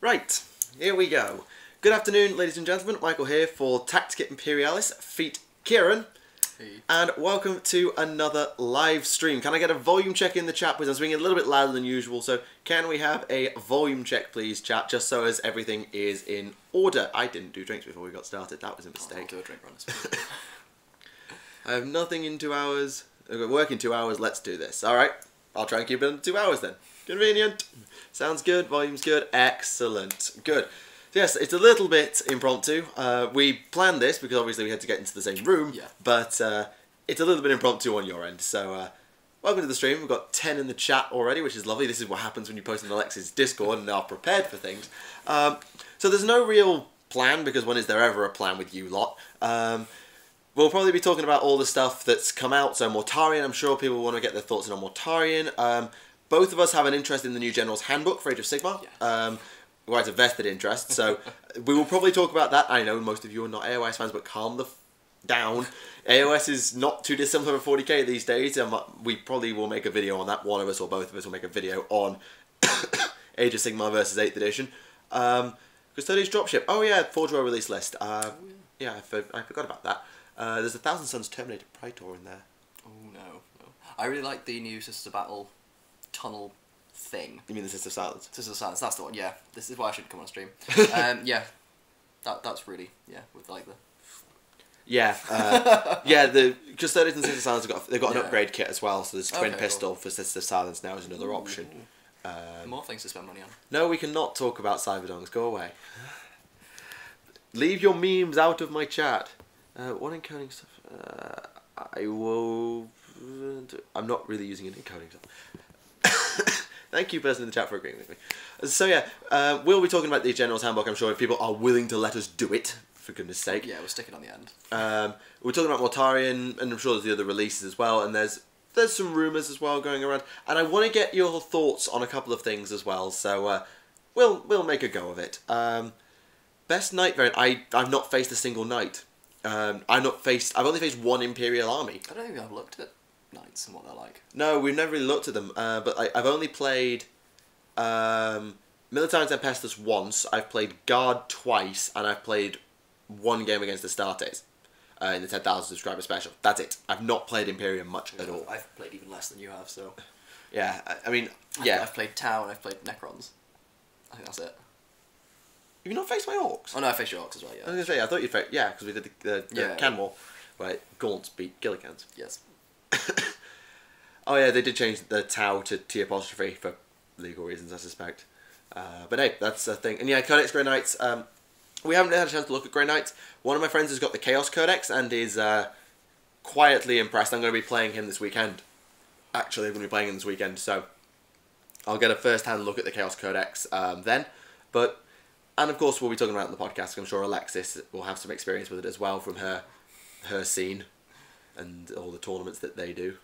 Right, here we go. Good afternoon, ladies and gentlemen. Michael here for Tactica Imperialis, feat Kieran. Hey. And welcome to another live stream. Can I get a volume check in the chat, please? I'm speaking a little bit louder than usual, so can we have a volume check, please, chat, just so as everything is in order. I didn't do drinks before we got started. That was a mistake. I'll do a drink run. I have nothing in 2 hours. I've got work in 2 hours. Let's do this. All right. I'll try and keep it in 2 hours then. Convenient. Sounds good. Volume's good. Excellent. Good. Yes, it's a little bit impromptu. We planned this because obviously we had to get into the same room. Yeah. But it's a little bit impromptu on your end. So welcome to the stream. We've got 10 in the chat already, which is lovely. This is what happens when you post on Alexa's Discord and are prepared for things. So there's no real plan because when is there ever a plan with you lot? We'll probably be talking about all the stuff that's come out. So Mortarion, I'm sure people want to get their thoughts in on Mortarion. Both of us have an interest in the new General's Handbook for Age of Sigmar. Yes. Quite a vested interest. So we will probably talk about that. I know most of you are not AOS fans, but calm the down. AOS is not too dissimilar from 40k these days. We probably will make a video on that. One of us or both of us will make a video on Age of Sigmar versus 8th edition. Custodian's Dropship. Oh yeah, Forge World release list. Yeah, I forgot about that. There's a Thousand Suns Terminated Praetor in there. Oh no. I really like the new Sisters of Battle tunnel thing. You mean the Sister of Silence? Sisters of Silence, that's the one, yeah. This is why I shouldn't come on stream. Yeah. That's really, with like the... Yeah, yeah, the Custodians and Sister of Silence they've got an Yeah. upgrade kit as well, so there's Twin Okay, Pistol cool. for Sister of Silence now is another option. More things to spend money on. No, we cannot talk about Cyberdongs. Go away. Leave your memes out of my chat. What encoding stuff? I will... I'm not really using an encoding stuff. Thank you, person in the chat, for agreeing with me. So yeah, we'll be talking about the General's Handbook, I'm sure, if people are willing to let us do it, for goodness sake. Yeah, we'll stick it on the end. We're talking about Mortarion, and I'm sure there's the other releases as well, and there's some rumours as well going around, and I want to get your thoughts on a couple of things as well, so we'll make a go of it. Best knight variant, I've not faced a single knight. I've only faced one Imperial army. I don't think I've looked at knights and what they're like. No, we've never really looked at them, but I've only played Military Tempestus once, I've played Guard twice, and I've played one game against Astartes in the 10,000 subscriber special. That's it. I've not played Imperium much at all. I've played even less than you have, so... Yeah, I mean, yeah. I've played Tau and I've played Necrons. I think that's it. You've not faced my orcs? Oh no, I faced your orcs as well, yeah. I was going to say, I thought you'd face... Yeah, because we did the Can War, where Gaunts beat Gillicans. Yes. Oh yeah, they did change the Tau to T apostrophe for legal reasons, I suspect. But hey, that's a thing. And yeah, Codex Grey Knights. We haven't had a chance to look at Grey Knights. One of my friends has got the Chaos Codex and is quietly impressed. I'm going to be playing him this weekend. Actually, I'm going to be playing him this weekend, so I'll get a first-hand look at the Chaos Codex then. And of course, we'll be talking about it on the podcast. I'm sure Alexis will have some experience with it as well from her scene and all the tournaments that they do.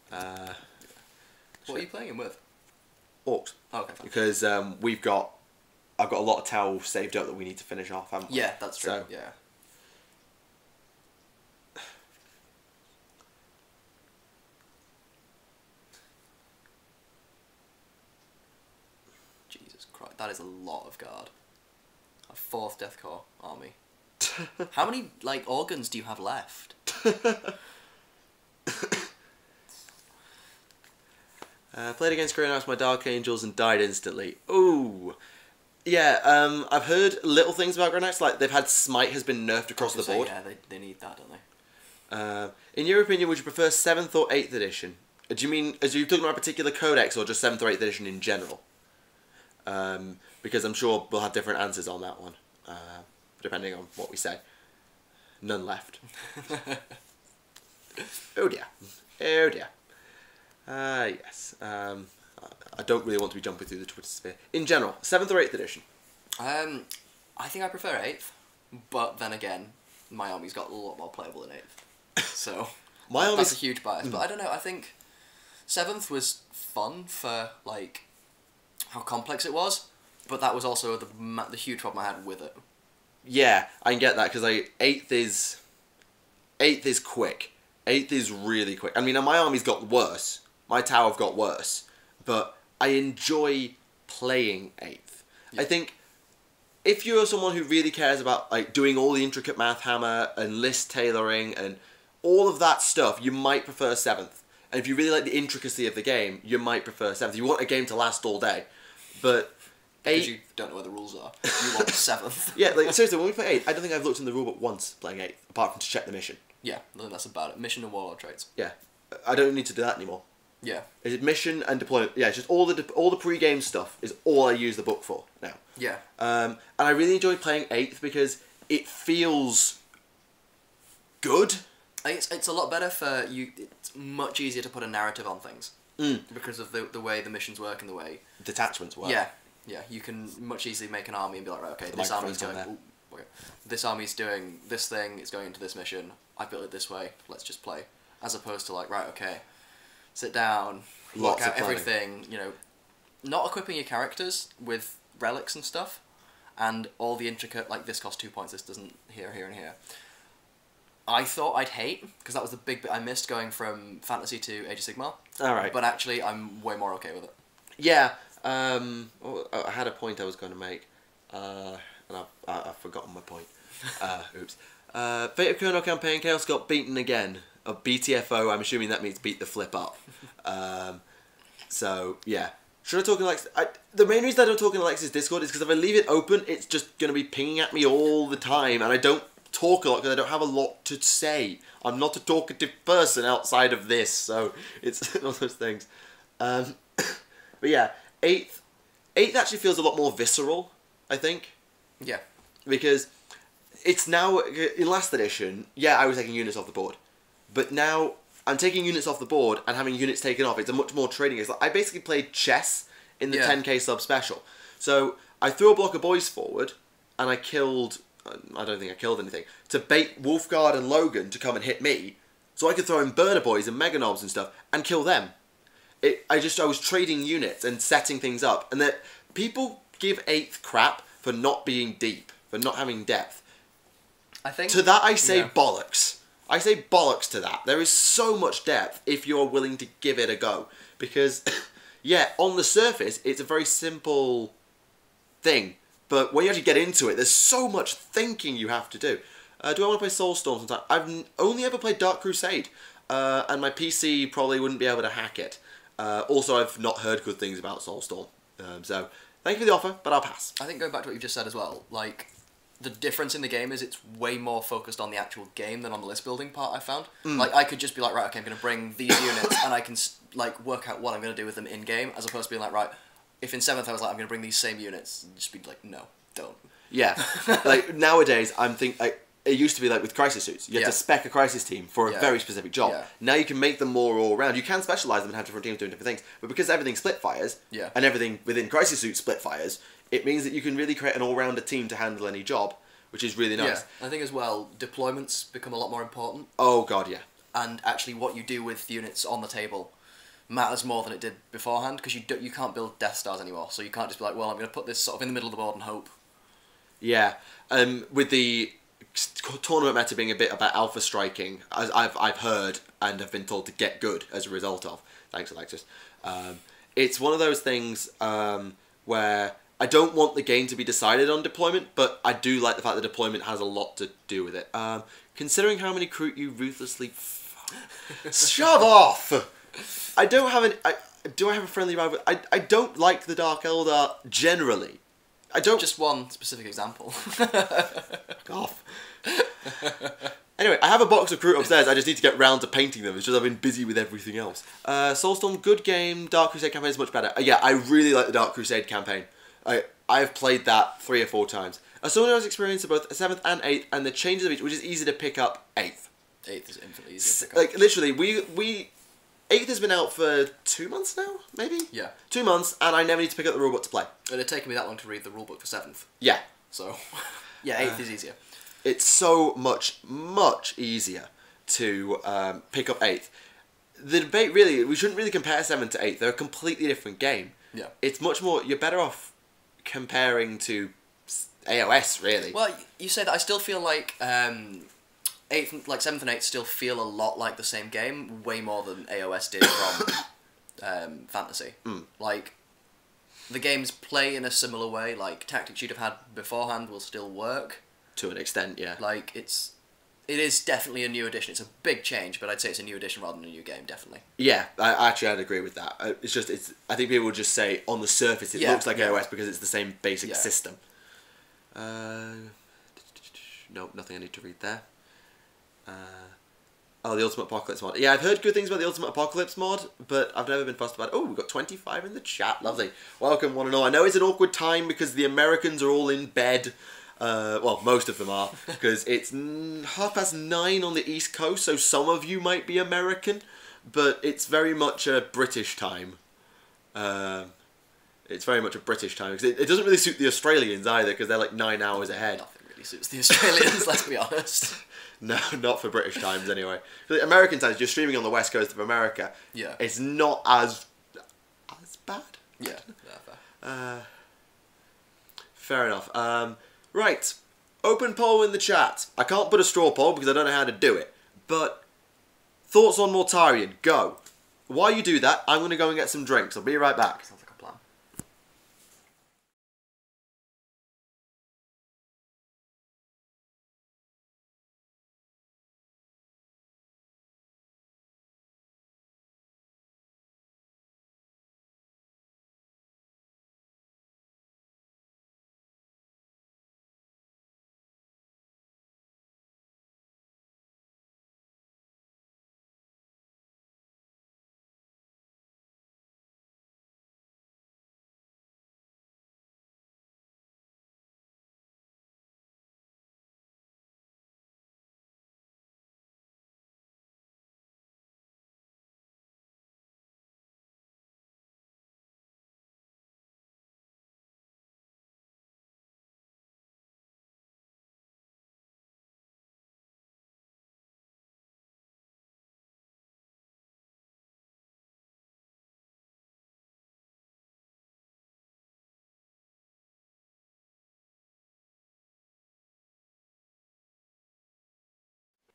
What are you playing him with? Orcs. Oh, okay, fine. Because I've got a lot of Tau saved up that we need to finish off, haven't we? Yeah, that's true, So, yeah. Jesus Christ, that is a lot of guard. A 4th Deathcore army. How many, like, organs do you have left? Played against Grey Knights, my Dark Angels, and died instantly. Ooh. Yeah, I've heard little things about Grey Knights, like they've had Smite has been nerfed across the board. Yeah, they need that, don't they? In your opinion, would you prefer 7th or 8th edition? Do you mean, are you talking about a particular codex or just 7th or 8th edition in general? Because I'm sure we'll have different answers on that one, depending on what we say. None left. Oh dear. Oh dear. Yes. I don't really want to be jumping through the Twitter sphere. In general, 7th or 8th edition? I think I prefer 8th, but then again, my army's got a lot more playable than 8th. So, that's a huge bias. But I don't know, I think 7th was fun for, like, how complex it was, but that was also the huge problem I had with it. Yeah, I can get that, because like, 8th is quick. 8th is really quick. I mean, my army's got worse. My Tau have got worse. But I enjoy playing 8th. Yeah. I think if you're someone who really cares about like doing all the intricate math hammer and list tailoring and all of that stuff, you might prefer 7th. And if you really like the intricacy of the game, you might prefer 7th. You want a game to last all day. But because you don't know where the rules are. You want 7th. Yeah, like seriously, when we play 8th, I don't think I've looked in the rulebook once playing 8th, apart from to check the mission. Yeah, I think that's about it. Mission and warlord traits. Yeah. I don't need to do that anymore. Yeah. Is it mission and deployment? Yeah, it's just all the pre-game stuff is all I use the book for now. Yeah. And I really enjoy playing 8th because it feels good. It's a lot better for you. It's much easier to put a narrative on things because of the way the missions work and the way detachments work. Yeah, yeah. You can much easily make an army and be like, right, okay, this army's going. Ooh, okay. This army's doing this thing. It's going into this mission. I built it this way. Let's just play. As opposed to like, right, okay, sit down, work out everything. You know, not equipping your characters with relics and stuff, and all the intricate like this costs 2 points. This doesn't here, and here. I thought I'd hate, because that was the big bit I missed going from Fantasy to Age of Sigmar. Alright. But actually, I'm way more okay with it. Yeah. I had a point I was going to make, and I've forgotten my point. Oops. Fate of Colonel campaign, Chaos got beaten again. BTFO, I'm assuming that means beat the flip up. So, yeah. Should I talk in Alex? The main reason I don't talk in Alex's Discord is because if I leave it open, it's just going to be pinging at me all the time, and I don't talk a lot because I don't have a lot to say. I'm not a talkative person outside of this, so it's one of those things. But yeah, 8th actually feels a lot more visceral, I think. Yeah. Because it's now, in last edition, yeah, I was taking units off the board. But now I'm taking units off the board and having units taken off. It's a much more trading. It's like, I basically played chess in the 10k sub special. So I threw a block of boys forward and I killed... I don't think I killed anything, to bait Wolfguard and Logan to come and hit me, so I could throw in Burner Boys and Mega Knobs and stuff, and kill them. I was trading units and setting things up, and that people give 8th crap for not being deep, for not having depth. I think... To that I say bollocks. I say bollocks to that. There is so much depth if you're willing to give it a go. Because, yeah, on the surface, it's a very simple thing. But when you actually get into it, there's so much thinking you have to do. Do I want to play Soulstorm sometime? I've only ever played Dark Crusade, and my PC probably wouldn't be able to hack it. Also, I've not heard good things about Soulstorm. So, thank you for the offer, but I'll pass. I think going back to what you just said as well, like, the difference in the game is it's way more focused on the actual game than on the list building part, I found. Like, I could just be like, right, okay, I'm going to bring these units, and I can, like, work out what I'm going to do with them in-game, as opposed to being like, right, if in 7th I was like, I'm going to bring these same units, just be like, no, don't. Yeah. Like, nowadays, it used to be like with crisis suits. You had to spec a crisis team for a very specific job. Yeah. Now you can make them more all-round. You can specialise them and have different teams doing different things. But because everything split fires, and everything within crisis suits split fires, it means that you can really create an all-rounder team to handle any job, which is really nice. Yeah. I think as well, deployments become a lot more important. Oh, God, yeah. And actually what you do with units on the table matters more than it did beforehand, because you can't build Death Stars anymore, so you can't just be like, well, I'm going to put this sort of in the middle of the board and hope. Yeah, with the tournament meta being a bit about alpha striking, as I've heard and have been told to get good as a result of. Thanks, Alexis. It's one of those things where I don't want the game to be decided on deployment, but I do like the fact that deployment has a lot to do with it. Considering how many crew you ruthlessly... Shove off! I don't have an... do I have a friendly rival? I don't like the Dark Eldar generally. I don't... Just one specific example. Fuck off. Anyway, I have a box of Kroot upstairs. I just need to get round to painting them. It's just I've been busy with everything else. Soulstorm, good game. Dark Crusade campaign is much better. Yeah, I really like the Dark Crusade campaign. I've played that 3 or 4 times. As someone who has experience of both 7th and 8th, and the changes of each, which is easy to pick up 8th. 8th is infinitely easier to pick up. Like, literally, we 8th has been out for 2 months now, maybe? Yeah. 2 months, and I never need to pick up the rulebook to play. It had taken me that long to read the rulebook for 7th. Yeah. So, yeah, 8th is easier. It's so much easier to pick up 8th. The debate, really, we shouldn't really compare 7th to 8th. They're a completely different game. Yeah. It's much more, you're better off comparing to AOS, really. Well, you say that, I still feel like 8th, like 7th and 8th still feel a lot like the same game, way more than AOS did from Fantasy. Like, the games play in a similar way. Like, tactics you'd have had beforehand will still work. To an extent, yeah. Like, it is definitely a new edition. It's a big change, but I'd say it's a new edition rather than a new game, definitely. Yeah, I'd agree with that. I think people would just say, on the surface, it looks like iOS because it's the same basic system. Nope, nothing I need to read there. Oh, the Ultimate Apocalypse mod. Yeah, I've heard good things about the Ultimate Apocalypse mod, but I've never been fussed about it. Oh, we've got 25 in the chat. Lovely. Welcome, one and all. I know it's an awkward time because the Americans are all in bed. Well, most of them are, because it's 9:30 on the East Coast, so some of you might be American, but it's very much a British time. It's very much a British time, because it doesn't really suit the Australians either, because they're like 9 hours ahead. Nothing really suits the Australians, let's be honest. No, not for British times anyway. American times, you're streaming on the west coast of America. Yeah. It's not as bad. Yeah. Fair enough. Right. Open poll in the chat. I can't put a straw poll because I don't know how to do it. But thoughts on Mortarion? Go. While you do that, I'm going to go and get some drinks. I'll be right back. Sounds like a plan.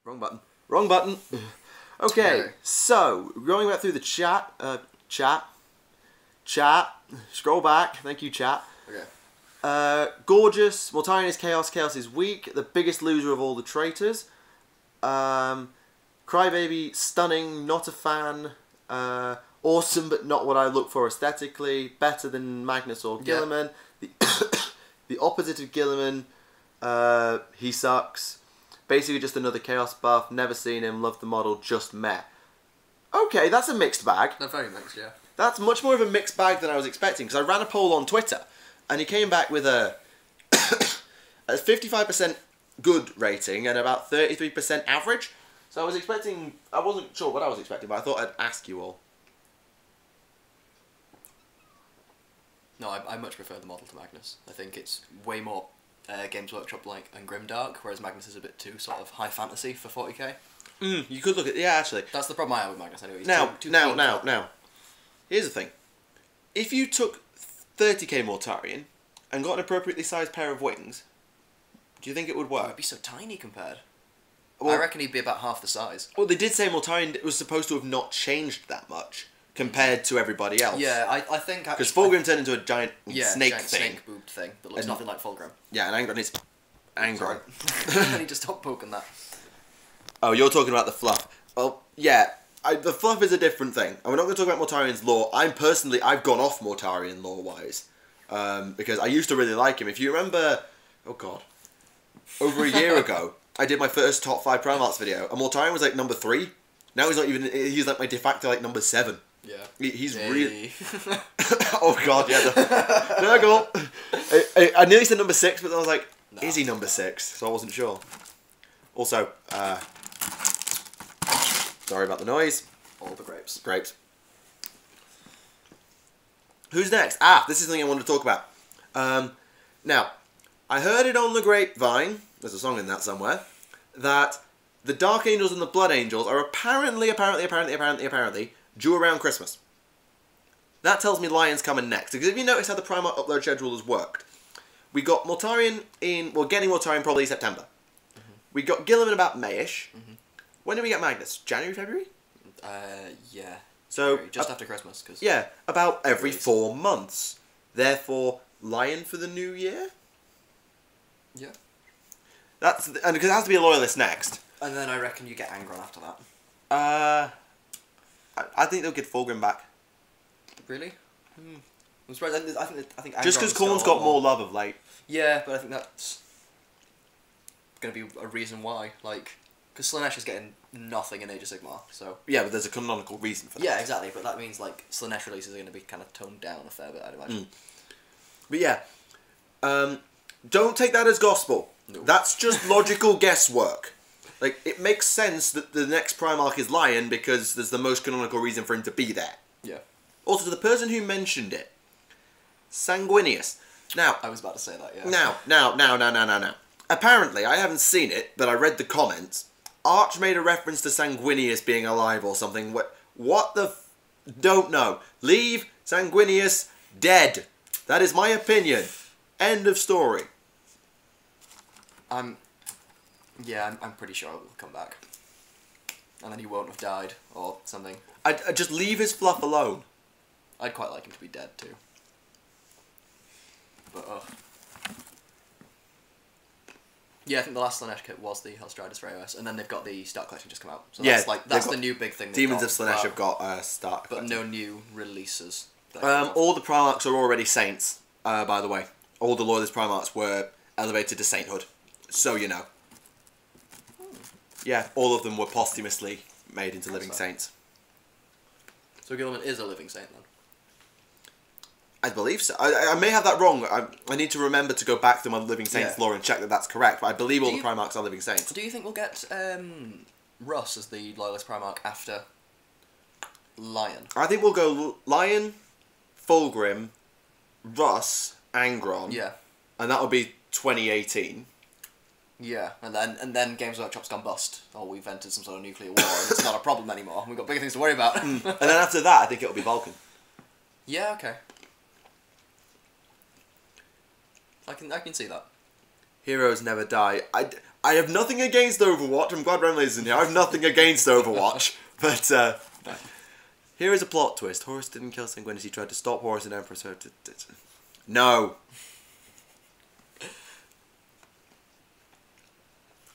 Wrong button. Wrong button. Okay, so, going back through the chat. Chat. Scroll back. Thank you, chat. Okay. Gorgeous. Mortarion is chaos. Chaos is weak. The biggest loser of all the traitors. Crybaby, stunning. Not a fan. Awesome, but not what I look for aesthetically. Better than Magnus or Gilliman. The opposite of Gilliman. He sucks. Basically just another Chaos buff, never seen him, love the model, just meh. Okay, that's a mixed bag. They're very mixed, yeah. That's much more of a mixed bag than I was expecting, because I ran a poll on Twitter, and he came back with a 55% good rating and about 33% average. So I wasn't sure what I was expecting, but I thought I'd ask you all. No, I much prefer the model to Magnus. I think it's way more Games Workshop-like and grimdark, whereas Magnus is a bit too sort of high fantasy for 40k. You could look at... Yeah, actually. That's the problem I have with Magnus anyway. Now. Here's the thing. If you took 30k Mortarion and got an appropriately sized pair of wings, do you think it would work? It would be so tiny compared. Well, I reckon he'd be about half the size. Well, they did say Mortarion was supposed to have not changed that much compared to everybody else. Yeah, I think... Because Fulgrim turned into a giant snake giant thing. snake-boobed thing that looks nothing like Fulgrim. Yeah, and Angron is... Angron. I need to stop poking that. Oh, you're talking about the fluff. Well, yeah, the fluff is a different thing. And we're not going to talk about Mortarion's lore. I've gone off Mortarion lore-wise. Because I used to really like him. If you remember... Oh, God. Over a year ago, I did my first top 5 Primarchs video. And Mortarion was like number 3. Now he's not even... He's like my de facto like number 7. Yeah. He's really... Oh, God, yeah. Nurgle. I nearly said number 6, but then I was like, is he number 6? So I wasn't sure. Also, sorry about the noise. All the grapes. Grapes. Who's next? Ah, this is something I wanted to talk about. Now, I heard it on the grapevine, there's a song in that somewhere, that the Dark Angels and the Blood Angels are apparently due around Christmas. That tells me Lion's coming next. Because if you notice how the Primarch upload schedule has worked, we got Mortarion in... Well, getting Mortarion probably September. We got Gilliman about Mayish. When do we get Magnus? January, February? Yeah. So just after Christmas. Cause yeah, about every 4 months. Therefore, Lion for the new year? Yeah. And because it has to be a loyalist next. And then I reckon you get Angron after that. I think they'll get Fulgrim back. Really? I'm surprised. I think just because Khorne's got more love of late. Yeah, but I think that's going to be a reason why. Like, because Slaanesh is getting nothing in Age of Sigmar, so... Yeah, but there's a canonical reason for that. Yeah, exactly, but that means, like, Slaanesh releases are going to be kind of toned down a fair bit, I'd imagine. But yeah, don't take that as gospel. No. That's just logical guesswork. Like, it makes sense that the next Primarch is Lion because there's the most canonical reason for him to be there. Yeah. Also, to the person who mentioned it, Sanguinius. Now... I was about to say that, yeah. Now. Apparently, I haven't seen it, but I read the comments. Arch made a reference to Sanguinius being alive or something. What the don't know. Leave Sanguinius dead. That is my opinion. End of story. I'm pretty sure he'll come back. And then he won't have died, or something. I'd just leave his fluff alone. I'd quite like him to be dead, too. But, yeah, I think the last Slaanesh kit was the Hellstriders for AOS, and then they've got the Start Collection just come out. So yeah, that's the new big thing. Demons of Slaanesh have got Start But no new releases. All the Primarchs are already Saints, by the way. All the Loyalist Primarchs were elevated to Sainthood. So you know. Yeah, all of them were posthumously made into living saints. So Gilliman is a living saint, then? I believe so. I may have that wrong. I need to remember to go back through my Living Saints lore and check that that's correct, but I believe all the Primarchs are living saints. Do you think we'll get Russ as the Loyalist Primarch after Lion? I think we'll go Lion, Fulgrim, Russ, Angron. Yeah. And that'll be 2018. Yeah, and then Games Workshop's gone bust. Or we've entered some sort of nuclear war and it's not a problem anymore. We've got bigger things to worry about. And then after that, I think it'll be Vulcan. Yeah, okay. I can see that. Heroes never die. I have nothing against Overwatch. I'm glad Remley's in here. I have nothing against Overwatch. But here is a plot twist. Horus didn't kill Sanguinius. He tried to stop Horus and Emperor. So no.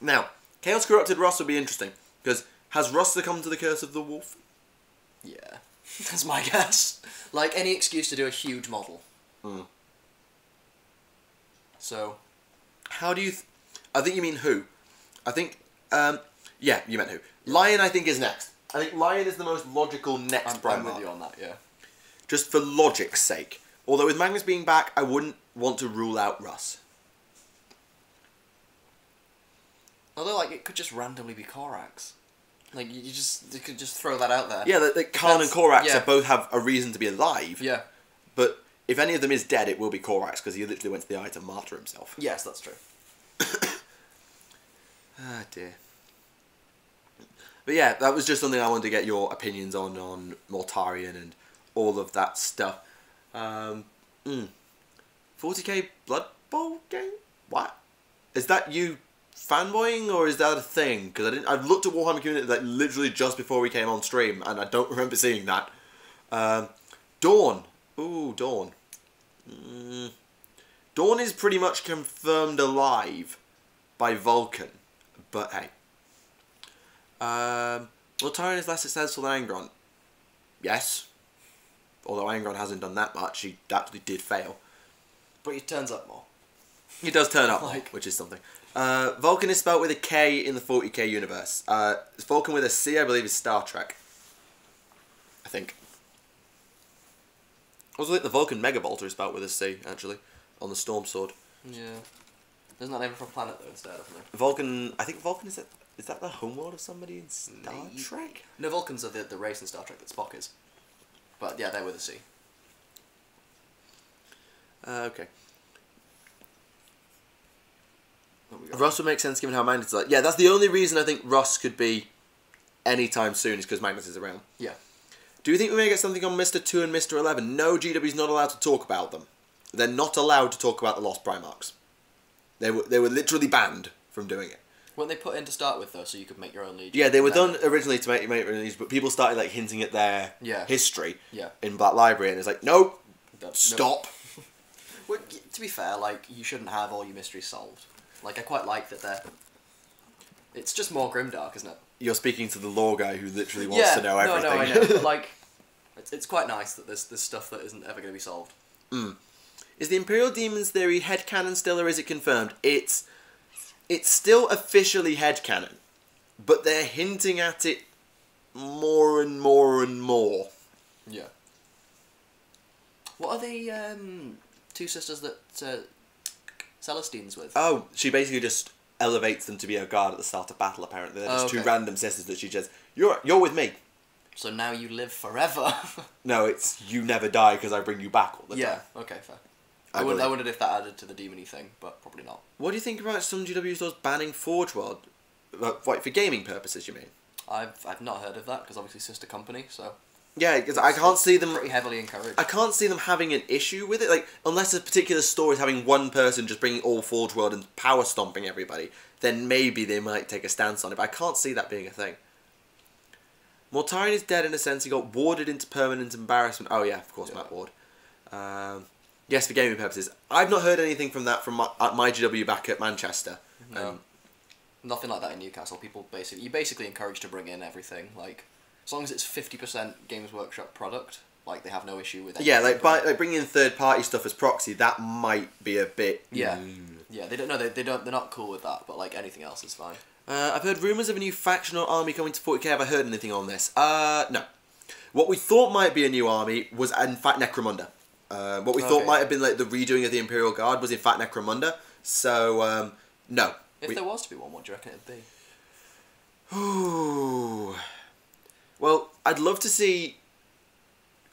Now, Chaos Corrupted Russ would be interesting. Because has Russ succumbed to the curse of the wolf? Yeah. That's my guess. Like, any excuse to do a huge model. So, how do you... I think you mean who. I think... yeah, you meant who. Lion, I think, is next. I think Lion is the most logical next Primarch. I'm with you on that, yeah. Just for logic's sake. Although with Magnus being back, I wouldn't want to rule out Russ. Although, like, it could just randomly be Korax. Like, you could just throw that out there. Yeah, like Khan and Korax both have a reason to be alive. Yeah. But if any of them is dead, it will be Korax, because he literally went to the eye to martyr himself. Yes, that's true. Ah, dear. But yeah, that was just something I wanted to get your opinions on Mortarion and all of that stuff. 40k Blood Bowl game? What? Is that you fanboying, or is that a thing? Because I've looked at Warhammer Community like literally just before we came on stream, and I don't remember seeing that. Dawn. Ooh, Dawn. Dawn is pretty much confirmed alive by Vulcan, but hey. Mortarion is less successful than Angron. Yes. Although Angron hasn't done that much, he actually did fail. But he turns up more. He does turn up more, which is something. Vulcan is spelled with a K in the 40k universe. Vulcan with a C, I believe, is Star Trek. I think. Also, I think the Vulcan Megabolter is spelled with a C, actually, on the Storm Sword. Yeah. Isn't that named for a planet, though, instead, isn't it? Vulcan, I think Vulcan is that the homeworld of somebody in Star Trek? No, Vulcans are the race in Star Trek that Spock is. But yeah, they're with a C. Okay. Russ would make sense given how Magnus is like. Yeah, that's the only reason I think Russ could be anytime soon is because Magnus is around. Yeah. Do you think we may get something on Mr. 2 and Mr. 11? No, GW's not allowed to talk about them. They're not allowed to talk about the Lost Primarchs. They were literally banned from doing it. Weren't they put in to start with, though, so you could make your own legion? Yeah, they were done originally to make your own legion, but people started like hinting at their history in Black Library, and it's like, nope, stop. Well, to be fair, like, you shouldn't have all your mysteries solved. Like, I quite like that they're... It's just more grimdark, isn't it? You're speaking to the lore guy who literally wants to know everything. No, I know. But, like, it's quite nice that there's stuff that isn't ever going to be solved. Is the Imperial Demons theory headcanon still, or is it confirmed? It's still officially headcanon, but they're hinting at it more and more and more. Yeah. What are the two sisters that Celestine's with? Oh, she basically just elevates them to be a guard at the start of battle, apparently. They're just two random sisters that she says, you're with me. So now you live forever. No, it's you never die because I bring you back all the time. Yeah, okay, fair. I wondered if that added to the demony thing, but probably not. What do you think about some GW stores banning Forge World? For gaming purposes, you mean? I've not heard of that, because obviously sister company, so... Yeah, because I can't see them... Pretty heavily encouraged. I can't see them having an issue with it, like, unless a particular store is having one person just bringing all Forge World and power stomping everybody, then maybe they might take a stance on it, but I can't see that being a thing. Mortarion is dead in a sense, he got warded into permanent embarrassment. Oh yeah, of course, yeah. Matt Ward. Yes, for gaming purposes. I've not heard anything from that from my GW back at Manchester. No. Nothing like that in Newcastle. You're basically encouraged to bring in everything, like, as long as it's 50% Games Workshop product, like, they have no issue with it. Yeah, like bringing in third-party stuff as proxy, that might be a bit... Yeah. Yeah, they're not cool with that, but, like, anything else is fine. I've heard rumours of a new faction or army coming to 40k. Have I heard anything on this? No. What we thought might be a new army was, in fact, Necromunda. What we thought might have been, like, the redoing of the Imperial Guard was, in fact, Necromunda. So, no. If there was to be one, what do you reckon it'd be? Ooh. Well, I'd love to see,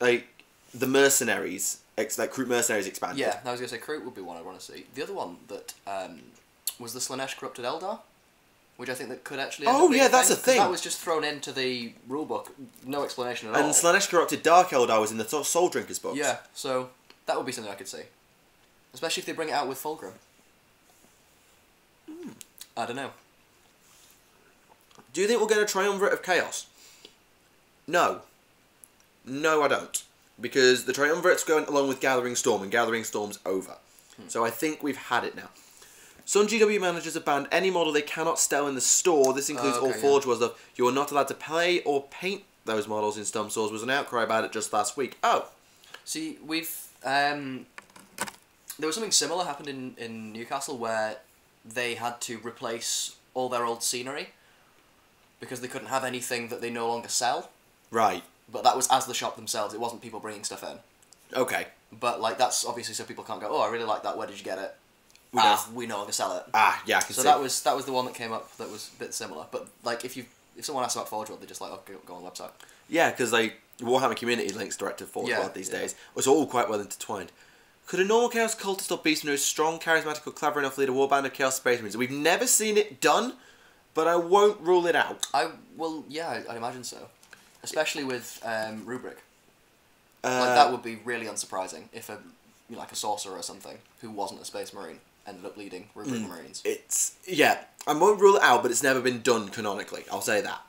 like, the mercenaries, like, Kroot mercenaries expanded. Yeah, I was going to say Kroot would be one I'd want to see. The other one that was the Slanesh Corrupted Eldar, which I think that could actually end up being that's a thing. That was just thrown into the rulebook, no explanation at all. And Slanesh Corrupted Dark Eldar was in the Soul Drinkers books. Yeah, so that would be something I could see. Especially if they bring it out with Fulgrim. I don't know. Do you think we'll get a Triumvirate of Chaos? No. No, I don't. Because the Triumvirate's going along with Gathering Storm, and Gathering Storm's over. So I think we've had it now. Some GW managers have banned any model they cannot sell in the store. This includes all Forge World stuff. You are not allowed to play or paint those models in some stores. Was an outcry about it just last week. Oh. See, we've... there was something similar happened in Newcastle where they had to replace all their old scenery because they couldn't have anything that they no longer sell. Right. But that was as the shop themselves. It wasn't people bringing stuff in. Okay. But, like, that's obviously so people can't go, oh, I really like that, where did you get it? We no longer sell it. Yeah, I can see. So that was the one that came up that was a bit similar. But, like, if someone asks about Forge World, they're just like, oh, go on the website. Yeah, because, like, Warhammer Community links direct to Forge World these days. It's all quite well intertwined. Could a normal Chaos Cultist or Beast know strong, charismatic, or clever enough lead a warband of Chaos Space Marines? We've never seen it done, but I won't rule it out. I'd imagine so. Especially with Rubric. Like, that would be really unsurprising if a sorcerer or something who wasn't a Space Marine ended up leading Rubric Marines. I won't rule it out, but it's never been done canonically. I'll say that.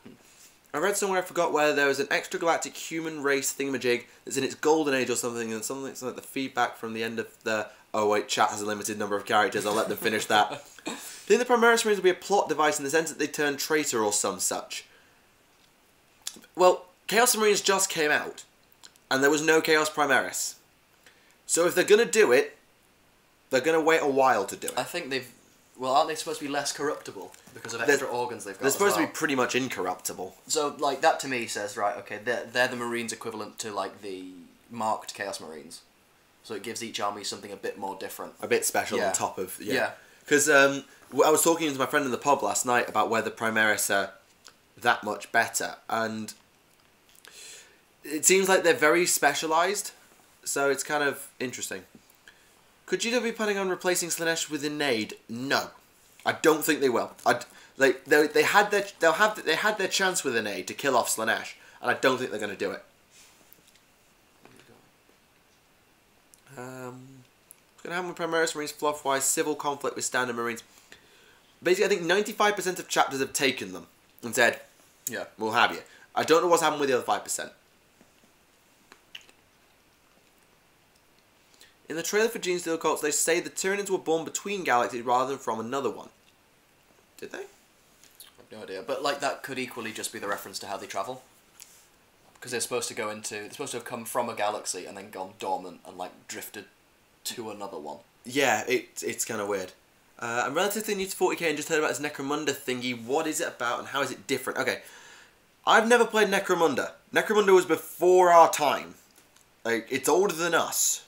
I read somewhere, I forgot where, there was an extragalactic human race thingamajig that's in its golden age or something, and something like the feedback from the end of the... Oh wait, chat has a limited number of characters, I'll let them finish that. I think the Primaris Marines will be a plot device in the sense that they turn traitor or some such. Well, Chaos Marines just came out, and there was no Chaos Primaris. So if they're going to do it, they're going to wait a while to do it. I think they've... Well, aren't they supposed to be less corruptible because of extra organs they've got? They're supposed to be pretty much incorruptible. So, like, that to me says, right, okay, they're the Marines equivalent to, like, the marked Chaos Marines. So it gives each army something a bit more different. A bit special on top of... Yeah. Because I was talking to my friend in the pub last night about whether Primaris are that much better, and it seems like they're very specialised, so it's kind of interesting. Could GW be planning on replacing Slanesh with Innate? No, I don't think they will. They had their chance with Innate to kill off Slanesh, and I don't think they're going to do it. What's going to happen with Primaris Marines fluff-wise? Civil conflict with standard Marines. Basically, I think 95% of chapters have taken them and said, "Yeah, we'll have you." I don't know what's happened with the other 5%. In the trailer for Genestealer Cults, they say the Tyranids were born between galaxies rather than from another one. Did they? I have no idea. But, like, that could equally just be the reference to how they travel. Because they're supposed to have come from a galaxy and then gone dormant and, like, drifted to another one. Yeah, it's kind of weird. I'm relatively new to 40k and just heard about this Necromunda thingy. What is it about and how is it different? Okay, I've never played Necromunda. Necromunda was before our time. Like, it's older than us.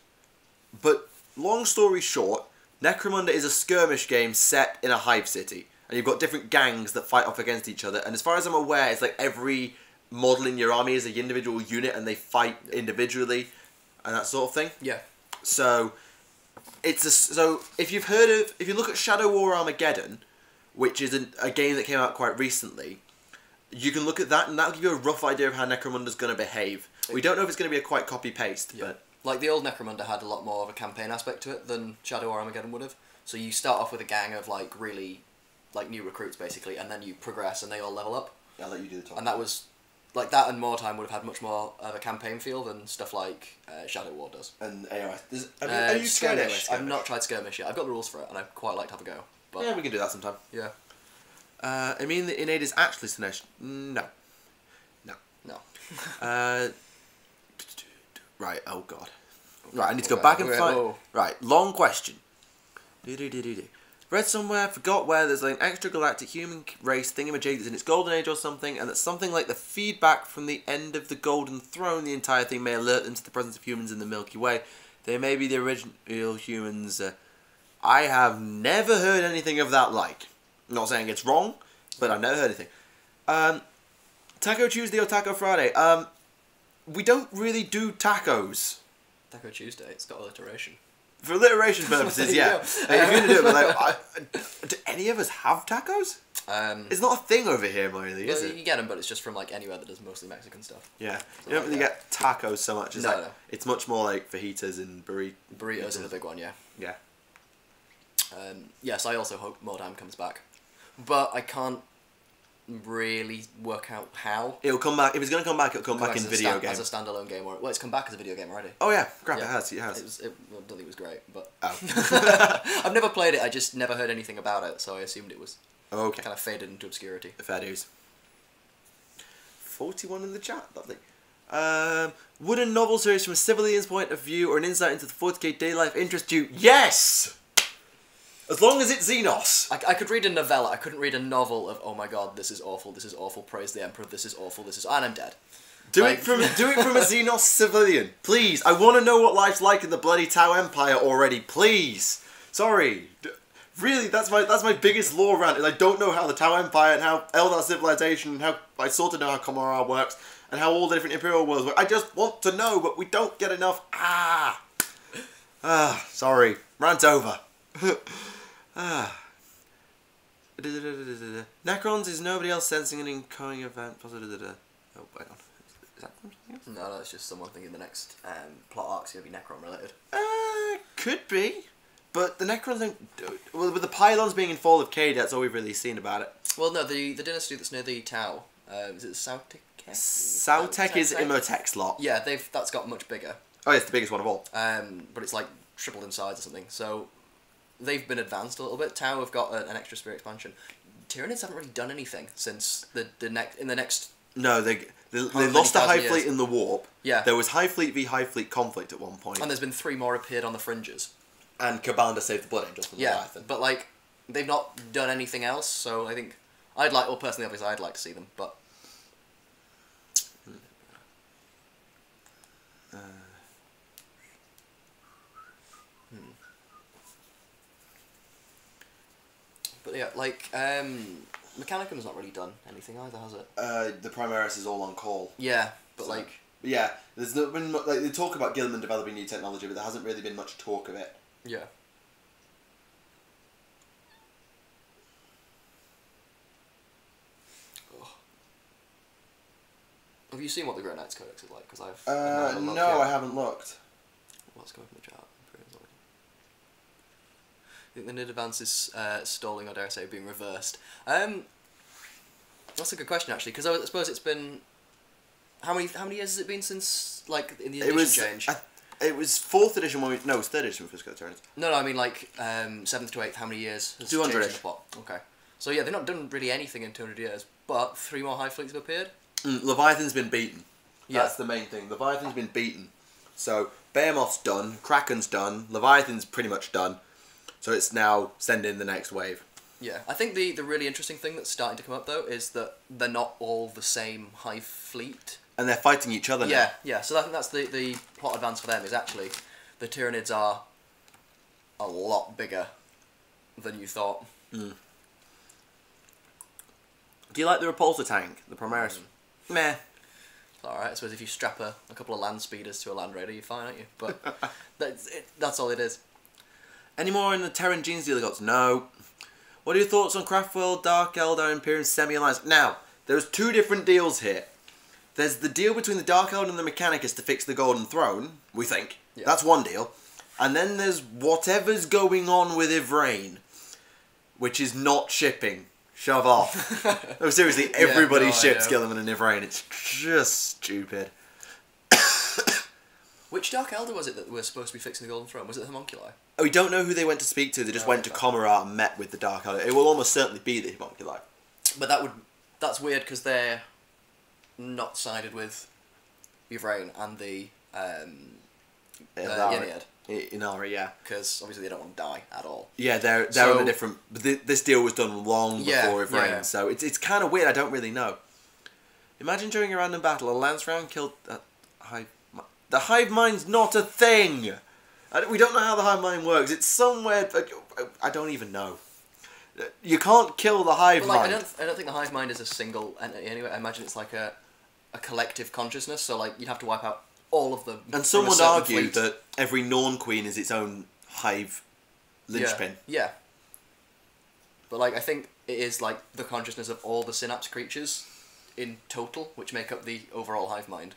But, long story short, Necromunda is a skirmish game set in a hive city. And you've got different gangs that fight off against each other. And as far as I'm aware, it's like every model in your army is an individual unit and they fight individually. And that sort of thing. Yeah. So, if you look at Shadow War Armageddon, which is a game that came out quite recently, you can look at that and that'll give you a rough idea of how Necromunda's going to behave. We don't know if it's going to be a quite copy-paste, but... Like, the old Necromunda had a lot more of a campaign aspect to it than Shadow War Armageddon would have. So you start off with a gang of, like, really, like, new recruits, basically, and then you progress and they all level up. I'll let you do the top. And that was... Like, that and More Time would have had much more of a campaign feel than stuff like Shadow War does. And AOS. Have you tried Skirmish? I've not tried Skirmish yet. I've got the rules for it, and I'd quite like to have a go. But yeah, we can do that sometime. Yeah. I mean that Innate is actually Sinesh. No. Right, oh god. Right, I need to go back and find... Right, long question. Read somewhere, forgot where, there's like an extragalactic human race thingamajig that's in its golden age or something, and that something like the feedback from the end of the Golden Throne, the entire thing may alert them to the presence of humans in the Milky Way. They may be the original humans. I have never heard anything of that like. I'm not saying it's wrong, but I've never heard anything. Taco Tuesday or Taco Friday? We don't really do tacos. Taco Tuesday, it's got alliteration. For alliteration purposes, yeah. If you're going to do it, but like, do any of us have tacos? It's not a thing over here, really, is it? You get them, but it's just from like anywhere that does mostly Mexican stuff. Yeah. You don't really get tacos so much. It's no. It's much more like fajitas and burritos. Burritos are the big one, yeah. Yeah. Yes, I also hope More Time comes back. But I can't really work out how. It'll come back. If it's going to come back, it'll come back in video game. As a standalone game. Well, it's come back as a video game already. Oh yeah, crap, yeah. It has. I don't think it was great, but... I've never played it, I just never heard anything about it, so I assumed it was kind of faded into obscurity. Fair dues. 41 in the chat, lovely. Would a novel series from a civilian's point of view or an insight into the 40k day life interest you? Yes! As long as it's Xenos. I could read a novella. I couldn't read a novel of, oh my god, this is awful, praise the Emperor, this is awful, and I'm dead. Do it from a Xenos civilian, please. I want to know what life's like in the bloody Tau Empire already, please. Sorry. Really, that's my biggest lore rant, is I don't know how the Tau Empire and how Eldar civilization, and how I sort of know how Kamara works, and how all the different Imperial worlds work. I just want to know, but we don't get enough. Sorry. Rant over. Necrons is nobody else sensing an incoming event. Oh, wait on. Is that from something else? No, it's just someone thinking the next plot arc's going to be Necron related. Could be. But the Necrons don't... Well, with the pylons being in Fall of Cade, that's all we've really seen about it. Well, no, the dynasty that's near the Tau, is it Sautek? Sautek is Imhotep's lot. Yeah, that's got much bigger. Oh, it's the biggest one of all. But it's like tripled in size or something, so... They've been advanced a little bit. Tau have got an extra sphere expansion. Tyranids haven't really done anything since the next. No, they lost a Hive Fleet in the Warp. Yeah. There was Hive Fleet v Hive Fleet conflict at one point. And there's been 3 more appeared on the fringes. And Kabanda saved the Blood Angels from the Leviathan. But like they've not done anything else. So I think personally, obviously, I'd like to see them, but. But yeah, like, Mechanicum's not really done anything either, has it? The Primaris is all on call. Yeah, but so, like... Yeah, there's not been like they talk about Gilman developing new technology, but there hasn't really been much talk of it. Yeah. Oh. Have you seen what the Grey Knight's Codex is like? Because I haven't looked. What's going from the chat? I think the Nid Advance is stalling, or dare I say, being reversed. That's a good question, actually, because I suppose it's been... How many years has it been since, like, in the edition change? It was 4th edition when we... No, it was 3rd edition when we first got the Tyranids. No, I mean, like, 7th to 8th, how many years has 200-ish. the plot? Okay. So, yeah, they've not done really anything in 200 years, but 3 more Hive fleets have appeared. Leviathan's been beaten. Yeah. That's the main thing. Leviathan's been beaten. So, Behemoth's done, Kraken's done, Leviathan's pretty much done. So it's now send in the next wave. Yeah, I think the really interesting thing that's starting to come up, though, is that they're not all the same Hive fleet. And they're fighting each other now. Yeah, so I think that's the plot advance for them, is actually the Tyranids are a lot bigger than you thought. Do you like the repulsor tank, the Primaris? Meh. Alright, I suppose if you strap a couple of land speeders to a Land Raider, you're fine, aren't you? But that's all it is. Any more in the Terran Genes deal they got? No. What are your thoughts on Craftworld, Dark Eldar, Imperium, Semi-Alliance? Now, there's 2 different deals here. There's the deal between the Dark Eldar and the Mechanicus to fix the Golden Throne, we think. Yeah. That's one deal. And then there's whatever's going on with Ivrain, which is not shipping. Shove off. No, seriously, everybody ships Gilliman and Ivrain. It's just stupid. Which Dark Elder was it that were supposed to be fixing the Golden Throne? Was it the Homunculi? Oh, we don't know who they went to speak to. They just went to Comarat and met with the Dark Elder. It will almost certainly be the Homunculi. But that's weird because they're not sided with Ivrain and the Yennead. Inari, yeah. Because obviously they don't want to die at all. Yeah, they're on a different... This deal was done long before Ivrain, so it's kind of weird. I don't really know. Imagine during a random battle, a lance round killed... The hive mind's not a thing! We don't know how the hive mind works. It's somewhere... I don't even know. You can't kill the hive mind. I don't think the hive mind is a single entity anyway. I imagine it's like a collective consciousness, so like you'd have to wipe out all of them. And some would argue that every Norn Queen is its own hive linchpin. Yeah. But like I think it is like the consciousness of all the synapse creatures in total, which make up the overall hive mind.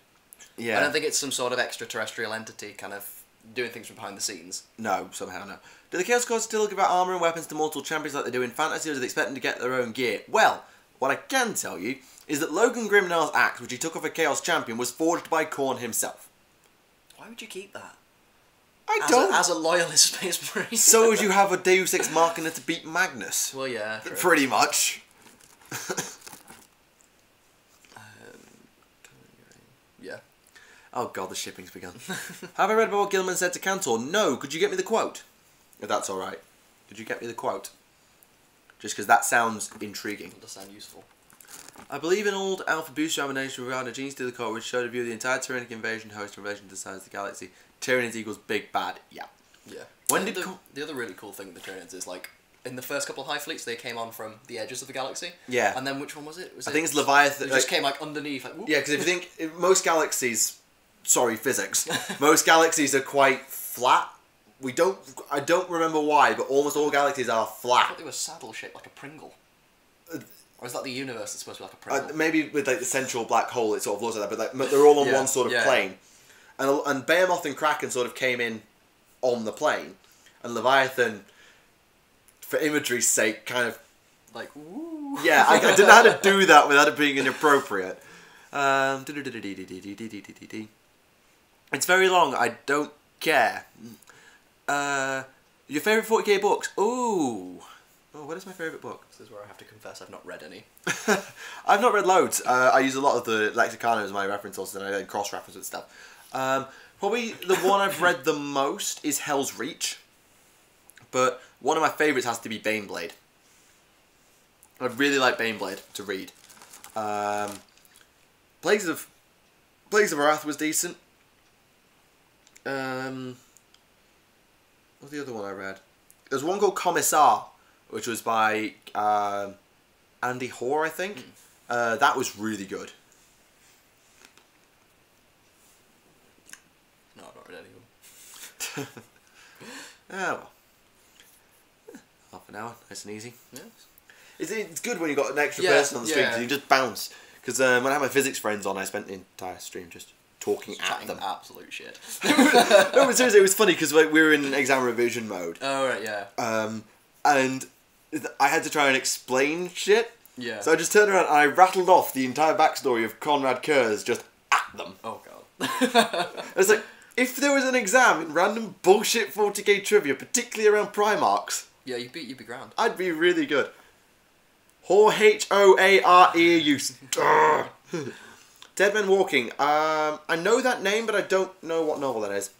Yeah. I don't think it's some sort of extraterrestrial entity kind of doing things from behind the scenes. No, somehow no. Do the Chaos Gods still give out armour and weapons to mortal champions like they do in fantasy, or do they expect them to get their own gear? Well, what I can tell you is that Logan Grimnar's axe, which he took off a Chaos Champion, was forged by Khorne himself. Why would you keep that? As a loyalist Space Marine. So as you have a Deus Ex Machina to beat Magnus. Well, yeah. True. Pretty much. Yeah. Oh god, the shipping's begun. Have I read about what Gilman said to Cantor? No. Could you get me the quote? If that's alright. Could you get me the quote? Just because that sounds intriguing. It does sound useful. I believe in old Alpha Booster Abomination regarding a Gene Stealer Core, which showed a view of the entire Tyrannic invasion host in relation to the size of the galaxy. Tyranids equals big bad. Yeah. Yeah. When did the other really cool thing with the Tyranids is like in the first couple of hive fleets they came on from the edges of the galaxy. Yeah. And then which one was it? I think it's Leviathan. It just came like underneath. Like, yeah, because if you think most galaxies, sorry physics, most galaxies are quite flat. I don't remember why, but almost all galaxies are flat. I thought they were saddle shaped like a Pringle. Or is that the universe that's supposed to be like a Pringle? Maybe with like the central black hole it sort of looks like that, but like, they're all on one sort of plane. And Behemoth and Kraken sort of came in on the plane, and Leviathan, for imagery's sake, kind of... Like, woo! Yeah, I didn't know how to do that without it being inappropriate. It's very long, I don't care. Your favourite 40k books? Ooh. Oh, what is my favourite book? This is where I have to confess I've not read any. I've not read loads. I use a lot of the Lexicana as my reference sources, and I then cross-reference with stuff. Probably the one I've read the most is Hell's Reach. But one of my favourites has to be Baneblade. I really like Baneblade to read. Plagues of Wrath was decent. What's the other one I read? There's one called Commissar, which was by Andy Hoare, I think. That was really good. No, I've not read any of them. Oh well. Half an hour, nice and easy. Yeah. It's good when you've got an extra person on the stream because you just bounce. Because when I had my physics friends on, I spent the entire stream just talking at them. Absolute shit. No, but seriously, it was funny because like, we were in exam revision mode. Oh, right, yeah. And I had to try and explain shit. Yeah. So I just turned around and I rattled off the entire backstory of Conrad Kurz just at them. Oh, God. I was like, If there was an exam in random bullshit 40k trivia, particularly around Primarchs... Yeah, you'd be grand. I'd be really good. Hoare, you... Dead Men Walking. I know that name, but I don't know what novel that is.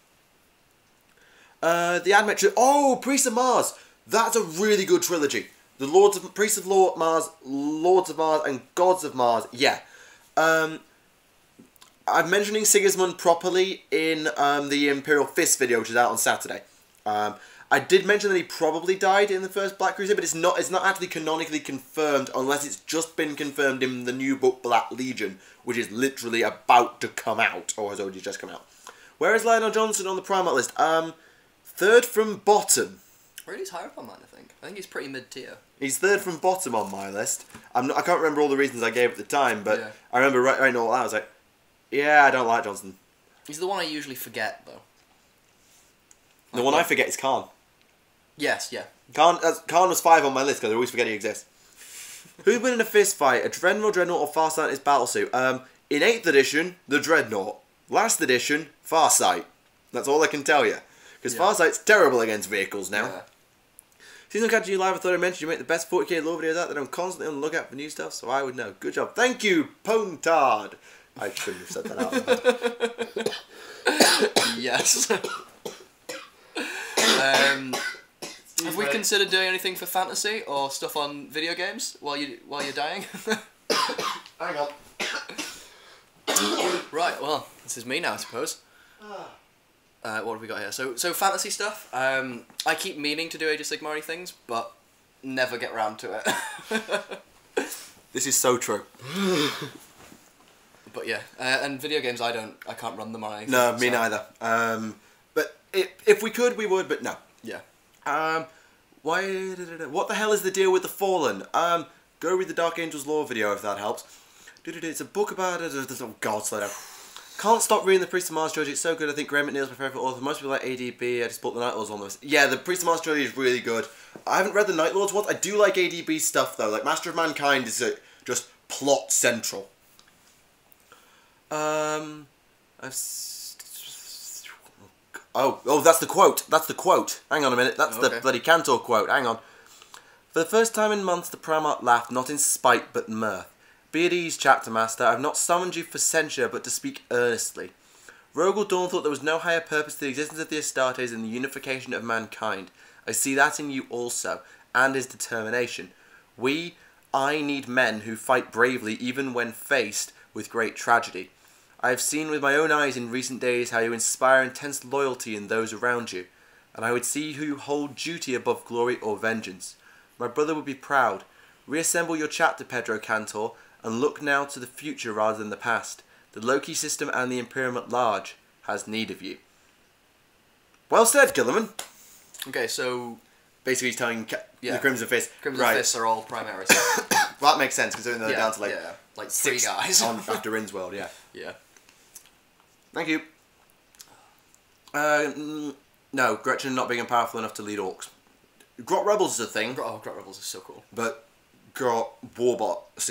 The Admech... Oh, Priests of Mars. That's a really good trilogy. The Priests of Mars, Lords of Mars, and Gods of Mars. Yeah. I'm mentioning Sigismund properly in the Imperial Fist video, which is out on Saturday. I did mention that he probably died in the first Black Crusade, but it's not actually canonically confirmed unless it's just been confirmed in the new book Black Legion, which is literally about to come out, or has already just come out. Where is Lionel Johnson on the Primarch list? Third from bottom. Really, he's higher up on mine, I think. I think he's pretty mid-tier. He's third from bottom on my list. I can't remember all the reasons I gave at the time, but yeah. I remember right now I was like, yeah, I don't like Johnson. He's the one I usually forget, though. The one I forget is Khan. Yes, yeah. Khan was 5 on my list because I always forget he exists. Who'd win in a fist fight? A Dreadnought, or Farsight is Battlesuit? In 8th edition, the Dreadnought. Last edition, Farsight. That's all I can tell you. Because Farsight's terrible against vehicles now. Yeah. Season catching you live, I thought I mentioned you make the best 40k lore videos out there. I'm constantly on the lookout for new stuff, so I would know. Good job. Thank you, Pontard. I shouldn't have said that out loud. Yes. Have we considered doing anything for fantasy or stuff on video games while you're dying? Hang on. Right. Well, this is me now, I suppose. What have we got here? So fantasy stuff. I keep meaning to do Age of Sigmar things, but never get round to it. This is so true. But yeah, and video games, I can't run them on anything. No, me neither. But if we could, we would, but no. Yeah. What the hell is the deal with the Fallen? Go read the Dark Angels lore video if that helps. It's a book about it. Oh God, slow down. Can't stop reading the Priest of Mars trilogy. It's so good. I think Graham McNeil's my favourite author. Most people like ADB. I just bought the Night Lords on this. Yeah, the Priest of Mars trilogy is really good. I haven't read the Night Lords ones. I do like ADB stuff though. Like Master of Mankind is just plot central. Oh, that's the quote. That's the quote. Hang on a minute. That's the bloody Cantor quote. Hang on. For the first time in months, the Primarch laughed, not in spite, but mirth. Be at ease, Chapter Master. I have not summoned you for censure, but to speak earnestly. Rogel Dawn thought there was no higher purpose to the existence of the Astartes than the unification of mankind. I see that in you also, and his determination. I need men who fight bravely even when faced with great tragedy. I have seen with my own eyes in recent days how you inspire intense loyalty in those around you, and I would see who hold duty above glory or vengeance. My brother would be proud. Reassemble your chapter, Pedro Cantor, and look now to the future rather than the past. The Loki system and the Imperium at large has need of you. Well said, Gilliman. Okay, so basically he's telling the Crimson Fist. Crimson Fists are all Primaris. Well, that makes sense, considering they're down to like 3 guys. after Rin's World, yeah. Yeah. Thank you. No, Gretchen not being powerful enough to lead orcs. Grot Rebels is a thing. Grot Rebels is so cool. But Grot Warboss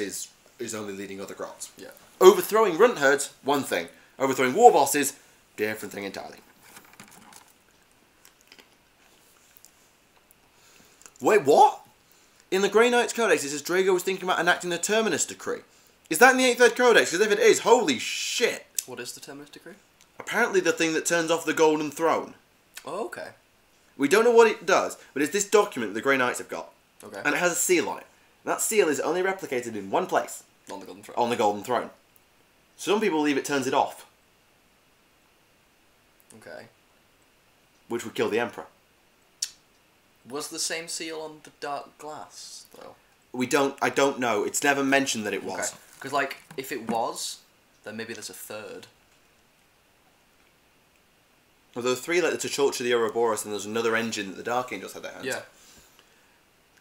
is only leading other Grots. Yeah. Overthrowing Runt Herds, one thing. Overthrowing Warbosses, different thing entirely. Wait, what? In the Grey Knights Codex, it says Drago was thinking about enacting the Terminus Decree. Is that in the 8th Ed Codex? Because if it is, holy shit. What is the Terminus Decree? Apparently the thing that turns off the Golden Throne. Oh, okay. We don't know what it does, but it's this document the Grey Knights have got. Okay. And it has a seal on it. And that seal is only replicated in one place. On the Golden Throne. On the Golden Throne. Some people believe it turns it off. Okay. Which would kill the Emperor. Was the same seal on the Dark Glass, though? I don't know. It's never mentioned that it was. Because, like, if it was, then maybe there's a third. Well, there were 3 like the T'Chulcha, the Ouroboros, and there's another engine that the Dark Angels had their hands. Yeah.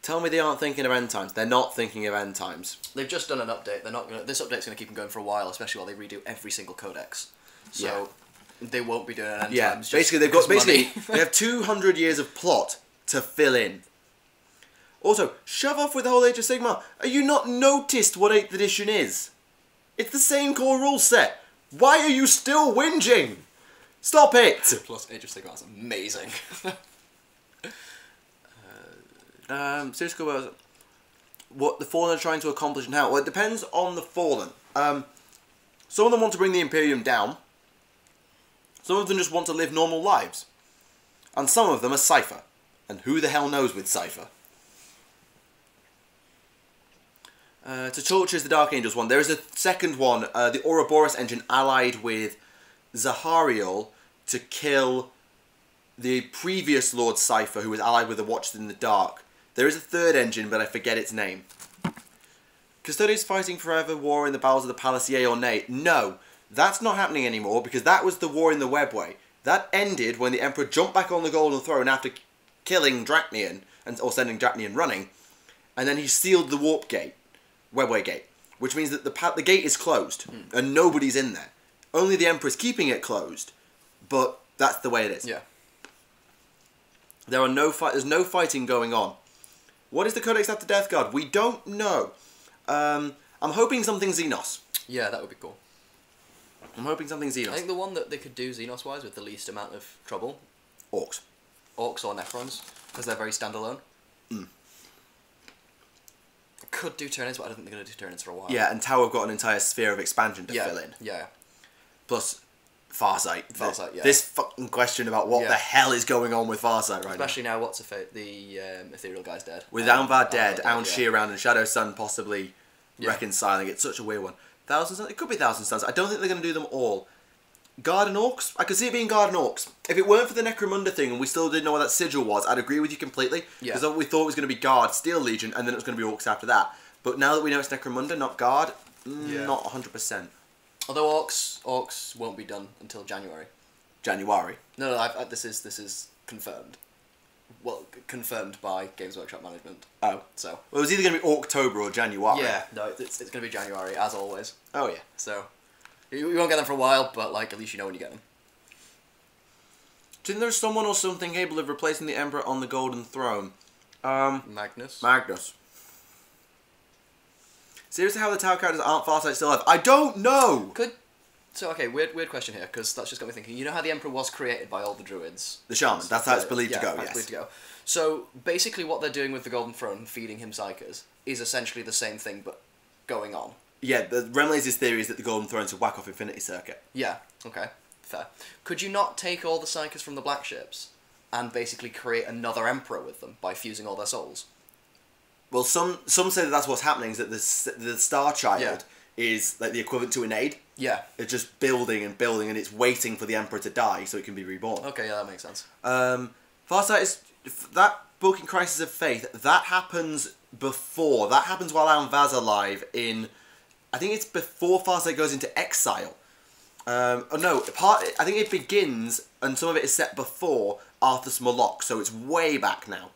Tell me they aren't thinking of end times. They're not thinking of end times. They've just done an update. They're not gonna. This update's gonna keep them going for a while, especially while they redo every single codex. So they won't be doing an end times. Basically they've got they have 200 years of plot to fill in. Also, shove off with the whole Age of Sigmar. Are you not noticed what 8th edition is? It's the same core rule set. Why are you still whinging? Stop it! Plus Age of Sigmar's amazing. Seriously, what the Fallen are trying to accomplish and how? Well, it depends on the Fallen. Some of them want to bring the Imperium down. Some of them just want to live normal lives. And some of them are Cypher. And who the hell knows with Cypher? To torture is the Dark Angels one. There is a second one, the Ouroboros engine allied with Zahariel to kill the previous Lord Cypher, who was allied with the Watchers in the Dark. There is a third engine, but I forget its name. Custodians fighting forever, war in the bowels of the palace, yea or nay? No, that's not happening anymore, because that was the war in the Webway. That ended when the Emperor jumped back on the Golden Throne after killing Draknian, or sending Draknian running, and then he sealed the Warp Gate, Webway Gate, which means that the gate is closed, and nobody's in there. Only the Emperor's keeping it closed, but that's the way it is. Yeah. There's no fighting going on. What is the Codex after Death Guard? We don't know. I'm hoping something Xenos. Yeah, that would be cool. I'm hoping something Xenos. I think the one that they could do Xenos-wise with the least amount of trouble... Orcs. Orcs or Necrons, because they're very standalone. Could do Tyranids, but I don't think they're going to do Tyranids for a while. Yeah, and Tau have got an entire sphere of expansion to fill in. Yeah. Plus, Farsight. Farsight, yeah. This fucking question about what the hell is going on with Farsight right Especially now, what's the Ethereal guy's dead. With Anvar dead, Aun Sheeran and Shadow Sun possibly reconciling. It's such a weird one. Thousand Suns? It could be Thousand Suns. I don't think they're going to do them all. Guard and Orcs? I could see it being Guard and Orcs. If it weren't for the Necromunda thing and we still didn't know what that sigil was, I'd agree with you completely. Because we thought it was going to be Guard, Steel Legion, and then it was going to be Orcs after that. But now that we know it's Necromunda, not Guard, not 100%. Although Orcs won't be done until January. January? No, this is confirmed. Well, confirmed by Games Workshop management. Oh. So. Well, it was either going to be October or January. Yeah, no, it's going to be January, as always. Oh, yeah. So, you won't get them for a while, but, like, at least you know when you get them. Do you think there's someone or something capable of replacing the Emperor on the Golden Throne? Magnus? Magnus. Seriously, how the Tau characters aren't Farsight still alive? I don't know! So, okay, weird question here, because that's just got me thinking. You know how the Emperor was created by all the druids? The Shaman, that's how it's believed to go, yes. Believed to go. So, basically what they're doing with the Golden Throne, feeding him Psychers, is essentially the same thing, but going on. Yeah, the Remlace's theory is that the Golden Throne's a whack-off Infinity Circuit. Yeah, okay, fair. Could you not take all the Psychers from the Black Ships, and basically create another Emperor with them, by fusing all their souls? Well, some say that that's what's happening, is that the Star Child is like the equivalent to an aid. Yeah. It's just building and building, and it's waiting for the Emperor to die so it can be reborn. Okay, yeah, that makes sense. Farsight is... That book in Crisis of Faith, that happens before. That happens while Anvar's alive in... I think it's before Farsight goes into exile. I think it begins, and some of it is set before Arthas Moloch, so it's way back now.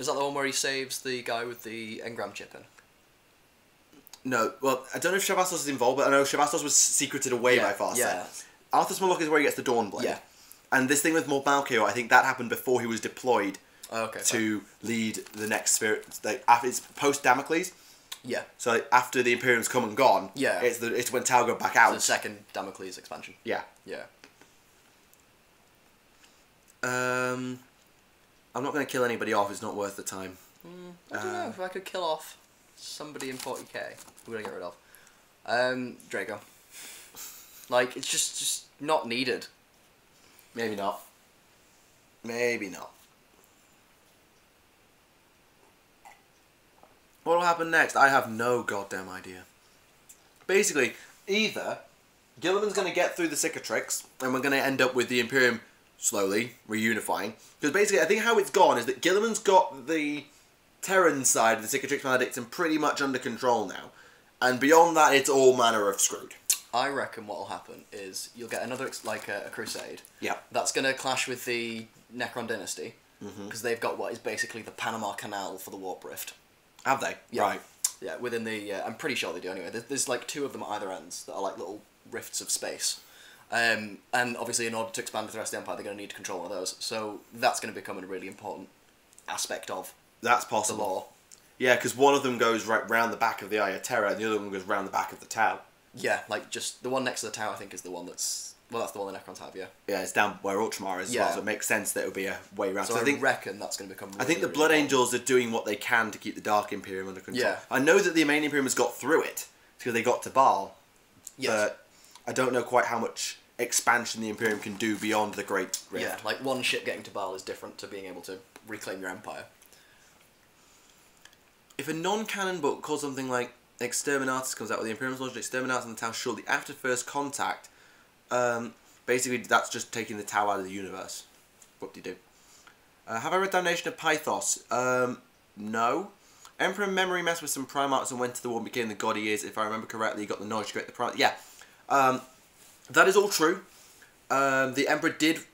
Is that the one where he saves the guy with the engram chip in? No, well, I don't know if Shavastos is involved, but I know Shavastos was secreted away by Farsight. Yeah. Arthas Moloch is where he gets the Dawnblade. Yeah. And this thing with Mord Malkiel, I think that happened before he was deployed to lead the next spirit. Like, after it's post Damocles. Yeah. So like, after the Imperium's come and gone, it's when Tau go back out. It's the second Damocles expansion. Yeah. Yeah. I'm not going to kill anybody off. It's not worth the time. I don't know if I could kill off somebody in 40k. Who would I get rid of? Draco. Like, it's just not needed. Maybe not. Maybe not. What will happen next? I have no goddamn idea. Basically, either Gilliman's going to get through the cicatrix, and we're going to end up with the Imperium slowly reunifying. Because basically, I think how it's gone is that Gilliman's got the Terran side of the Cicatrix Maledicts pretty much under control now. And beyond that, it's all manner of screwed. I reckon what will happen is you'll get another, like a crusade. Yeah. That's going to clash with the Necron Dynasty. Because they've got what is basically the Panama Canal for the Warp Rift. Have they? Yeah. Right. Yeah, within the... I'm pretty sure they do anyway. There's like two of them at either ends that are like little rifts of space. And obviously in order to expand with the rest of the Empire, they're going to need to control one of those. So that's going to become a really important aspect of that's possible. The law. Yeah, because one of them goes right round the back of the Eye of Terror, and the other one goes round the back of the Tau. Yeah, like just the one next to the Tau, I think, is the one that's Well, that's the one the Necrons have, yeah. Yeah, it's down where Ultramar is as well, so it makes sense that it would be a way around. So I reckon that's going to become really, I think the really Blood important. Angels are doing what they can to keep the Dark Imperium under control. Yeah. I know that the main Imperium has got through it, because they got to Baal. Yes. But I don't know quite how much expansion the Imperium can do beyond the Great Rift. Yeah, like one ship getting to Baal is different to being able to reclaim your empire. If a non-canon book called something like Exterminatus comes out with the Imperium's launched Exterminatus in the Tau shortly after First Contact, basically that's just taking the Tau out of the universe. Whoop-de-doo. Have I read Damnation of Pythos? No. Emperor Memory messed with some Primarchs and went to the war and became the god he is. If I remember correctly, he got the knowledge to create the Primarch. Yeah. That is all true. The Emperor did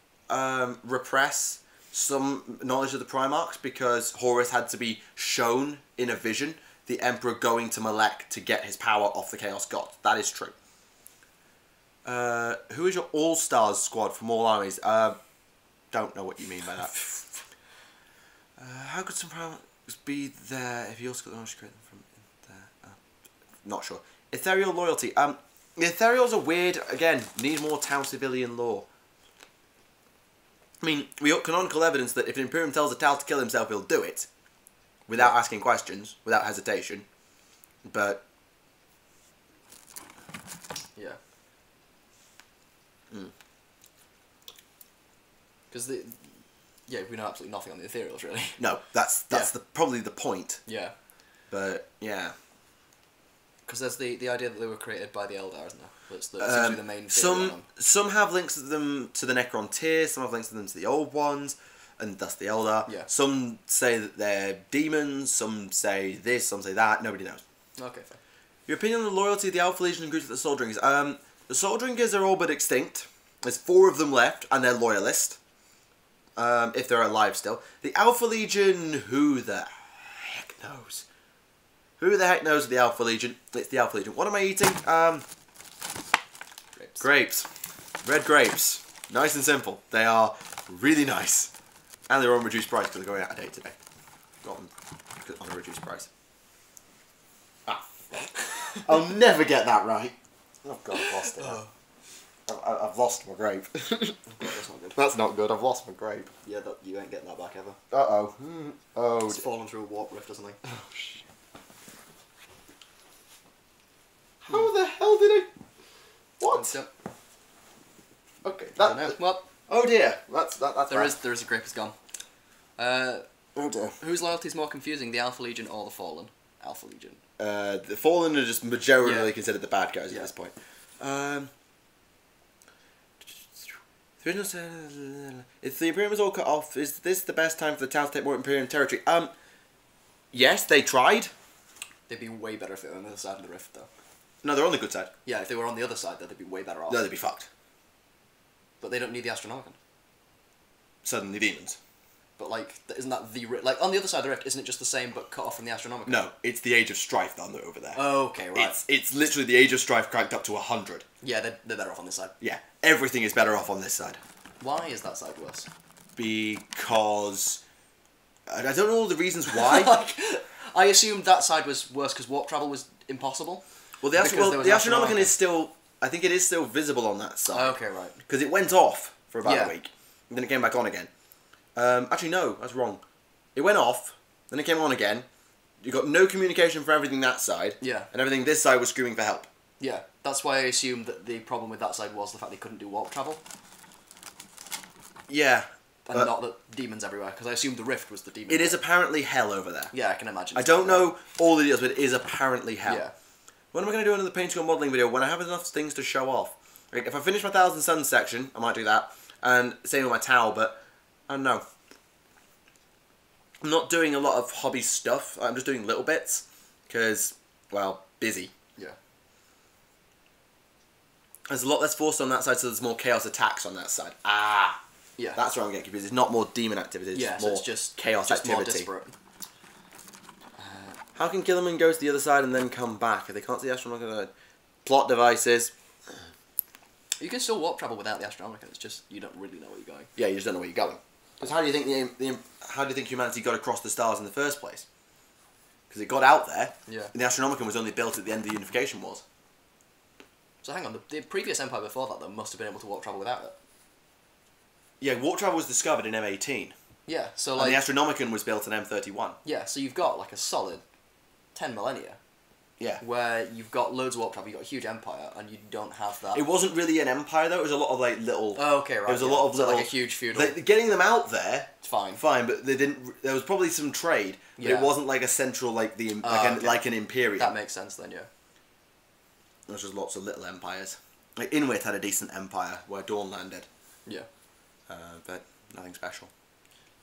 repress some knowledge of the Primarchs because Horus had to be shown in a vision the Emperor going to Malek to get his power off the Chaos God. That is true. Who is your All-Stars squad from all armies? Don't know what you mean by that. How could some Primarchs be there if you also got the knowledge to create them from there? Not sure. Ethereal loyalty. The Ethereals are weird. Again, need more Tau civilian lore. I mean, we got canonical evidence that if an Imperium tells a Tau to kill himself, he'll do it. Without asking questions, without hesitation. But... Yeah. Mm. Because we know absolutely nothing on the Ethereals, really. No, that's probably the point. Yeah. But, yeah. Because there's the idea that they were created by the Eldar, isn't there? That's seems to be the main theory. Some have links to them to the Necron tier, some have links to them to the old ones, and thus the Eldar. Yeah. Some say that they're demons, some say this, some say that, nobody knows. Okay, fair. Your opinion on the loyalty of the Alpha Legion and groups of the Soul Drinkers? The Soul Drinkers are all but extinct. There's 4 of them left, and they're loyalist. If they're alive still. The Alpha Legion, who the heck knows? Who the heck knows the Alpha Legion? It's the Alpha Legion. What am I eating? Grapes. Red grapes. Nice and simple. They are really nice. And they're on reduced price because they're going out of date today. Got them on a reduced price. Ah. I'll never get that right. Oh god, I've lost it. I've lost my grape. That's not good. That's not good. I've lost my grape. Yeah, you ain't getting that back ever. Uh-oh. Oh. It's fallen through a warp rift or something. Oh, shit. How the hell did I... What? Okay, that... Well, oh dear, that's there is a grape has gone. Oh dear. Whose loyalty is more confusing, the Alpha Legion or the Fallen? Alpha Legion. The Fallen are just majorly considered the bad guys at this point. If the Imperium is all cut off, is this the best time for the Tau to take more Imperium territory? Yes, they tried. They'd be way better if they were on the other side of the rift, though. No, they're on the good side. Yeah, if they were on the other side, they'd be way better off. No, they'd be fucked. But they don't need the Astronomicon. Suddenly demons. But, like, isn't that the... Like, on the other side of the rift, isn't it just the same but cut off from the Astronomicon? No, it's the Age of Strife down over there. Oh, okay, right. It's literally the Age of Strife cranked up to 100. Yeah, they're better off on this side. Yeah, everything is better off on this side. Why is that side worse? Because... I don't know all the reasons why. Like, I assumed that side was worse because warp travel was impossible. Well, the Astronomicon is still... I think it is still visible on that side. Oh, okay, right. Because it went off for about a week. And then it came back on again. Actually, no, that's wrong. It went off, then it came on again. You got no communication for everything that side. Yeah. And everything this side was screaming for help. Yeah, that's why I assumed that the problem with that side was the fact they couldn't do warp travel. Yeah. And not the demons everywhere, because I assumed the rift was the demon. It is apparently hell over there. Yeah, I can imagine. I don't know all the details, but it is apparently hell. Yeah. When am I going to do another painting or modelling video? When I have enough things to show off. Like, if I finish my Thousand Suns section, I might do that. And same with my towel, but I don't know. I'm not doing a lot of hobby stuff. I'm just doing little bits. Because, well, busy. Yeah. There's a lot less force on that side, so there's more chaos attacks on that side. Ah! Yeah. That's where I'm getting confused. It's not more demon activity, it's more just chaos activity. More disparate. How can Gilliman go to the other side and then come back if they can't see the Astronomicon? Plot devices. You can still warp travel without the Astronomicon. It's just you don't really know where you're going. Yeah, you just don't know where you're going. Because how do you think how do you think humanity got across the stars in the first place? Because it got out there. Yeah. And the Astronomicon was only built at the end of the Unification Wars. So hang on, the previous Empire before that, though, must have been able to warp travel without it. Yeah, warp travel was discovered in M18. Yeah, so and the Astronomicon was built in M31. Yeah, so you've got like a solid 10 millennia. Yeah. Where you've got loads of warp travel, you've got a huge empire, and you don't have that. It wasn't really an empire, though. It was a lot of, like, little... Oh, okay, right. It was a lot of little... like a huge feudal... Getting them out there... It's fine. Fine, but they didn't... There was probably some trade, but it wasn't, like, a central, like, like an Imperium. That makes sense, then, yeah. There was just lots of little empires. Like, Inuit had a decent empire, where Dawn landed. Yeah. But nothing special.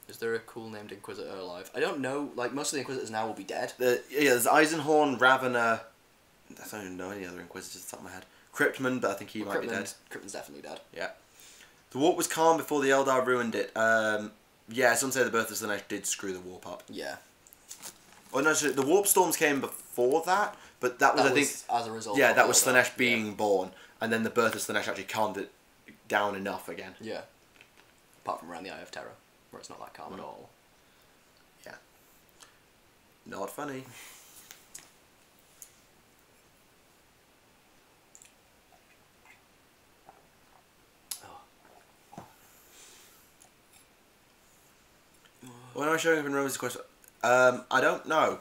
Is there a cool named Inquisitor alive? I don't know. Like, most of the Inquisitors now will be dead. Yeah, there's Eisenhorn, Ravener... I don't even know any other Inquisitors off the top of my head. Cryptman, but I think he might be dead. Cryptman's definitely dead. Yeah. The warp was calm before the Eldar ruined it. Yeah, some say the Birth of Slaanesh did screw the warp up. Yeah. Well, no, the warp storms came before that, but that was, I think... as a result. Yeah, that was Slaanesh being born, and then the Birth of Slaanesh actually calmed it down enough again. Yeah. Apart from around the Eye of Terror, where it's not that calm at all. Yeah. Not funny. When am I showing up in Realm Quest? I don't know.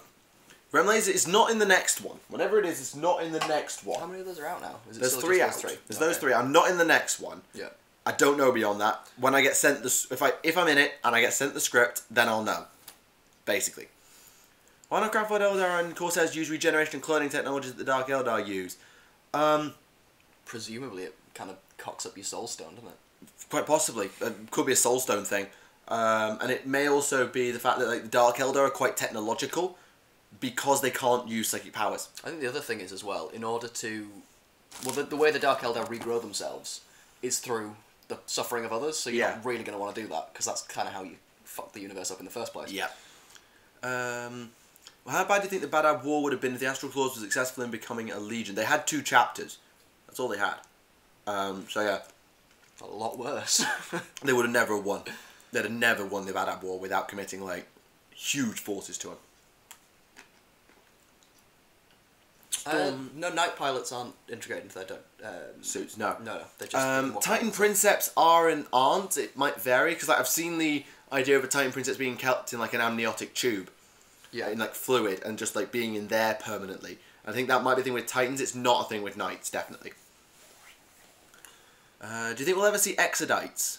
Realm Laser is not in the next one. Whatever it is, it's not in the next one. How many of those are out now? There's 3 out. There's those 3. I'm not in the next one. Yeah. I don't know beyond that. When I get sent the... If I'm in it and I get sent the script, then I'll know. Basically. Why not Grandfather Eldar and Corsairs use regeneration and cloning technologies that the Dark Eldar use? Presumably it kind of cocks up your soul stone, doesn't it? Quite possibly. It could be a soulstone thing. And it may also be the fact that, like, the Dark Eldar are quite technological because they can't use psychic powers. I think the other thing is as well, in order to... Well, the way the Dark Eldar regrow themselves is through the suffering of others, so you're not really going to want to do that, because that's kind of how you fuck the universe up in the first place. Yeah. Well, how bad do you think the Badab War would have been if the Astral Claws were successful in becoming a legion? They had 2 chapters. That's all they had. So, yeah. A lot worse. They would have never won. They'd have never won the Badab War without committing, like, huge forces to them. No, night pilots aren't integrated into their suits. No, no, they're just Titan Princeps are and aren't. It might vary because, like, I've seen the idea of a Titan Princeps being kept in, like, an amniotic tube, in, like, fluid and just, like, being in there permanently. I think that might be a thing with Titans. It's not a thing with Knights, definitely. Do you think we'll ever see Exodites?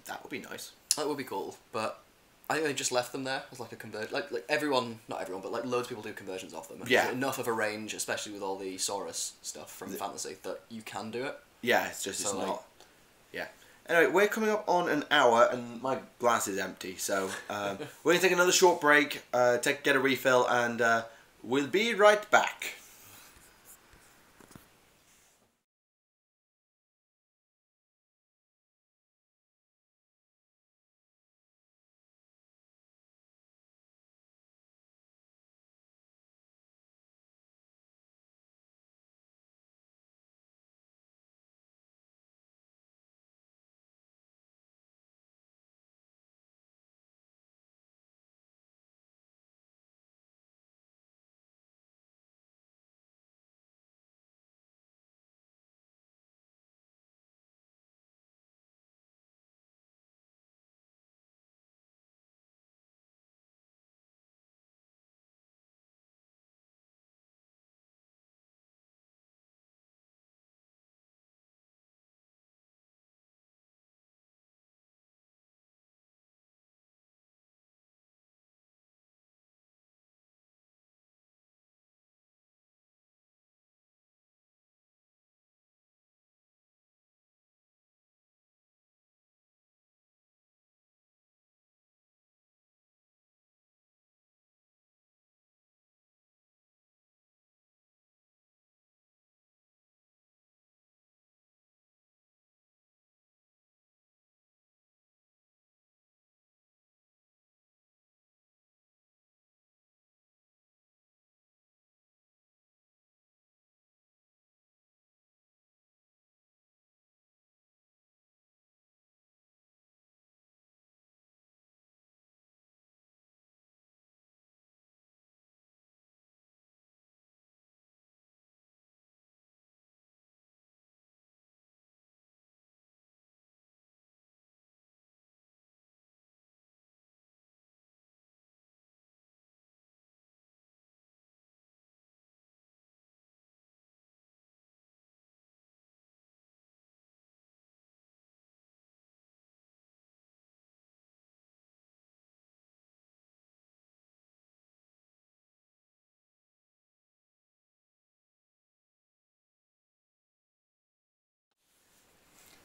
That would be nice. That would be cool, but I think they just left them there as like a convert. Like everyone, not everyone, but like loads of people do conversions of them. And yeah. Enough of a range, especially with all the Saurus stuff from fantasy, that you can do it. Yeah, it's just so, it's not. Yeah. Anyway, we're coming up on an hour, and my glass is empty, so we're going to take another short break, get a refill, and we'll be right back.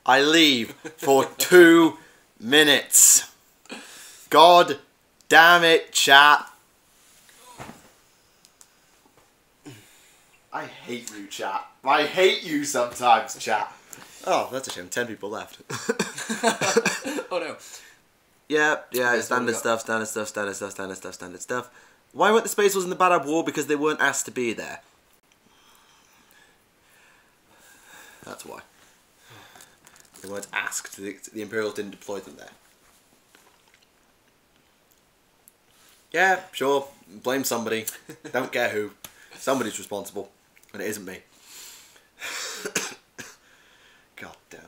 I leave for 2 minutes. God damn it, chat. I hate you, chat. I hate you sometimes, chat. Oh, that's a shame. 10 people left. Oh no. Yeah, standard stuff. Why weren't the Space Wolves in the Badab War? Because they weren't asked to be there. That's why. They weren't asked. The Imperials didn't deploy them there. Yeah, sure. Blame somebody. Don't care who. Somebody's responsible. And it isn't me. God damn.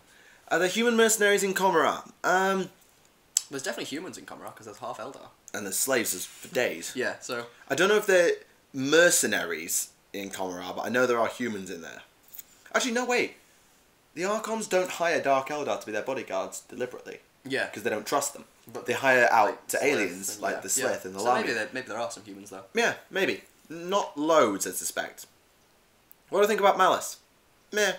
Are there human mercenaries in Comora? There's definitely humans in Comora because there's half Eldar. And there's slaves for days. Yeah, so... I don't know if they're mercenaries in Comora, but I know there are humans in there. Actually, no, wait. The Archons don't hire Dark Eldar to be their bodyguards deliberately. Yeah. Because they don't trust them. But they hire out like to aliens, and, like the Slith and the so Lami. maybe there are some humans, though. Yeah, maybe. Not loads, I suspect. What do I think about Malice? Meh.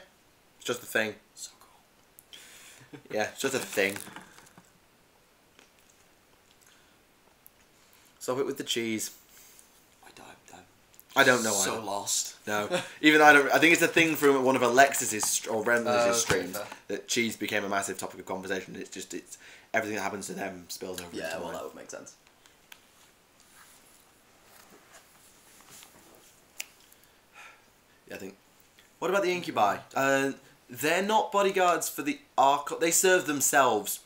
It's just a thing. So cool. Yeah, it's just a thing. Stop it with the cheese. I don't know so either. lost. No. Even I don't... I think it's a thing from one of Alexis's or Remley's streams fair. that cheese became a massive topic of conversation. It's just... it's everything that happens to them spills over Yeah, into well, mine. that would make sense. Yeah, I think... What about the Incubi? They're not bodyguards for the Archon. They serve themselves.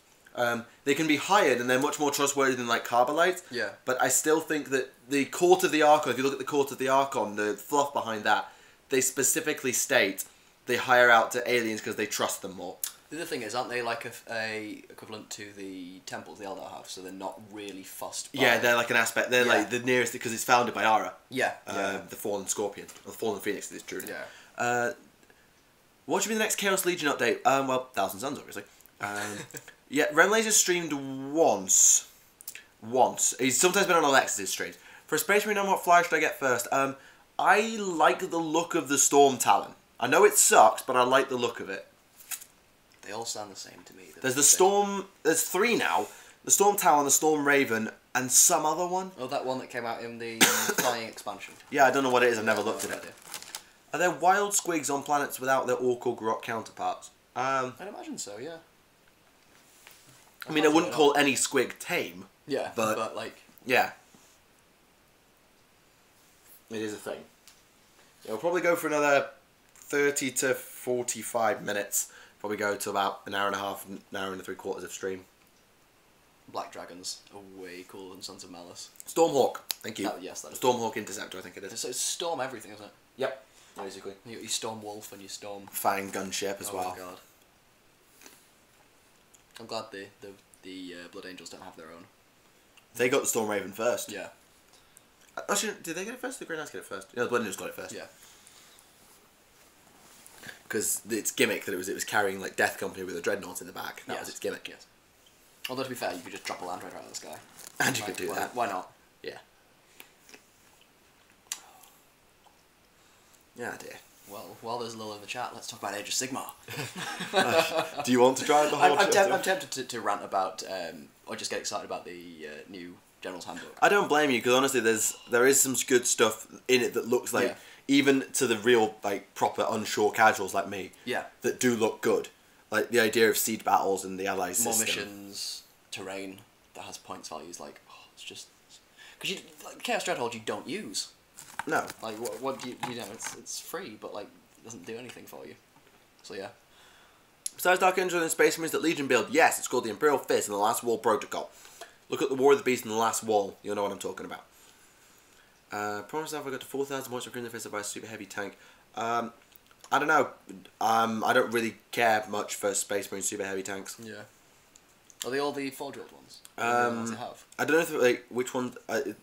They can be hired and they're much more trustworthy than like Carbolites. Yeah. But I still think that the Court of the Archon, if you look at the Court of the Archon, the fluff behind that, they specifically state they hire out to aliens because they trust them more. The other thing is, aren't they like a equivalent to the temples the Eldar have? So they're not really fussed by... Yeah, they're like an aspect. They're Yeah. like the nearest because it's founded by Ara. Yeah. The Fallen Scorpion. Or the Fallen Phoenix, it's true. Yeah. What should be the next Chaos Legion update? Well, Thousand Suns, obviously. Yeah, Remlays has streamed once. He's sometimes been on Alexis's streams. For a Space Marine, what flyer should I get first? I like the look of the Storm Talon. I know it sucks, but I like the look of it. They all sound the same to me. There's the Storm... There's 3 now. The Storm Talon, the Storm Raven, and some other one. Oh, that one that came out in the flying expansion. Yeah, I don't know what it is. I've never looked at it. Idea. Are there wild squigs on planets without their Orc or Grot counterparts? I'd imagine so, yeah. I mean, I wouldn't call any squig tame. Yeah, but like... Yeah. It is a thing. It'll probably go for another 30 to 45 minutes. Probably go to about an hour and a half, an hour and 3/4 of stream. Black Dragons are way cooler than Sons of Malice. Stormhawk, thank you. Yes, that is. Stormhawk Interceptor, I think it is. So it's Storm everything, isn't it? Yep, basically. You got your Storm Wolf and your Storm... Fang gunship as well. Oh my god. I'm glad the Blood Angels don't have their own. They got the Storm Raven first. Yeah. Actually, did they get it first? Did the Grey Knights get it first? Yeah, the Blood Angels got it first. Yeah. Because its gimmick that it was carrying like Death Company with a dreadnought in the back. That was its gimmick. Yes. Although to be fair, you could just drop a Land Raider out of the sky. And you could do that. Why not? Yeah. Yeah, dear. Well, while there's Lil in the chat, let's talk about Age of Sigmar. Do you want to drive the whole I'm tempted to rant about, or just get excited about the new General's Handbook. I don't blame you, because honestly, there is some good stuff in it that looks like, even to the real, like, proper unsure casuals like me, that do look good. Like, the idea of siege battles and the allies More system. missions, terrain that has points values, like, it's just... Because like, Chaos Dreadhold you don't use. No. Like, what do you know, it's free, but, like, it doesn't do anything for you. So, yeah. Besides Dark Angel and Space Marines that Legion build, yes, it's called the Imperial Fist in the Last Wall Protocol. Look at the War of the Beast in the Last Wall, you'll know what I'm talking about. Promise myself I got to 4,000 points for the Fist by a super heavy tank. I don't know. I don't really care much for Space Marine super heavy tanks. Yeah. Are they all the 4-drilled ones? The ones they have? I don't know if, like, which one... the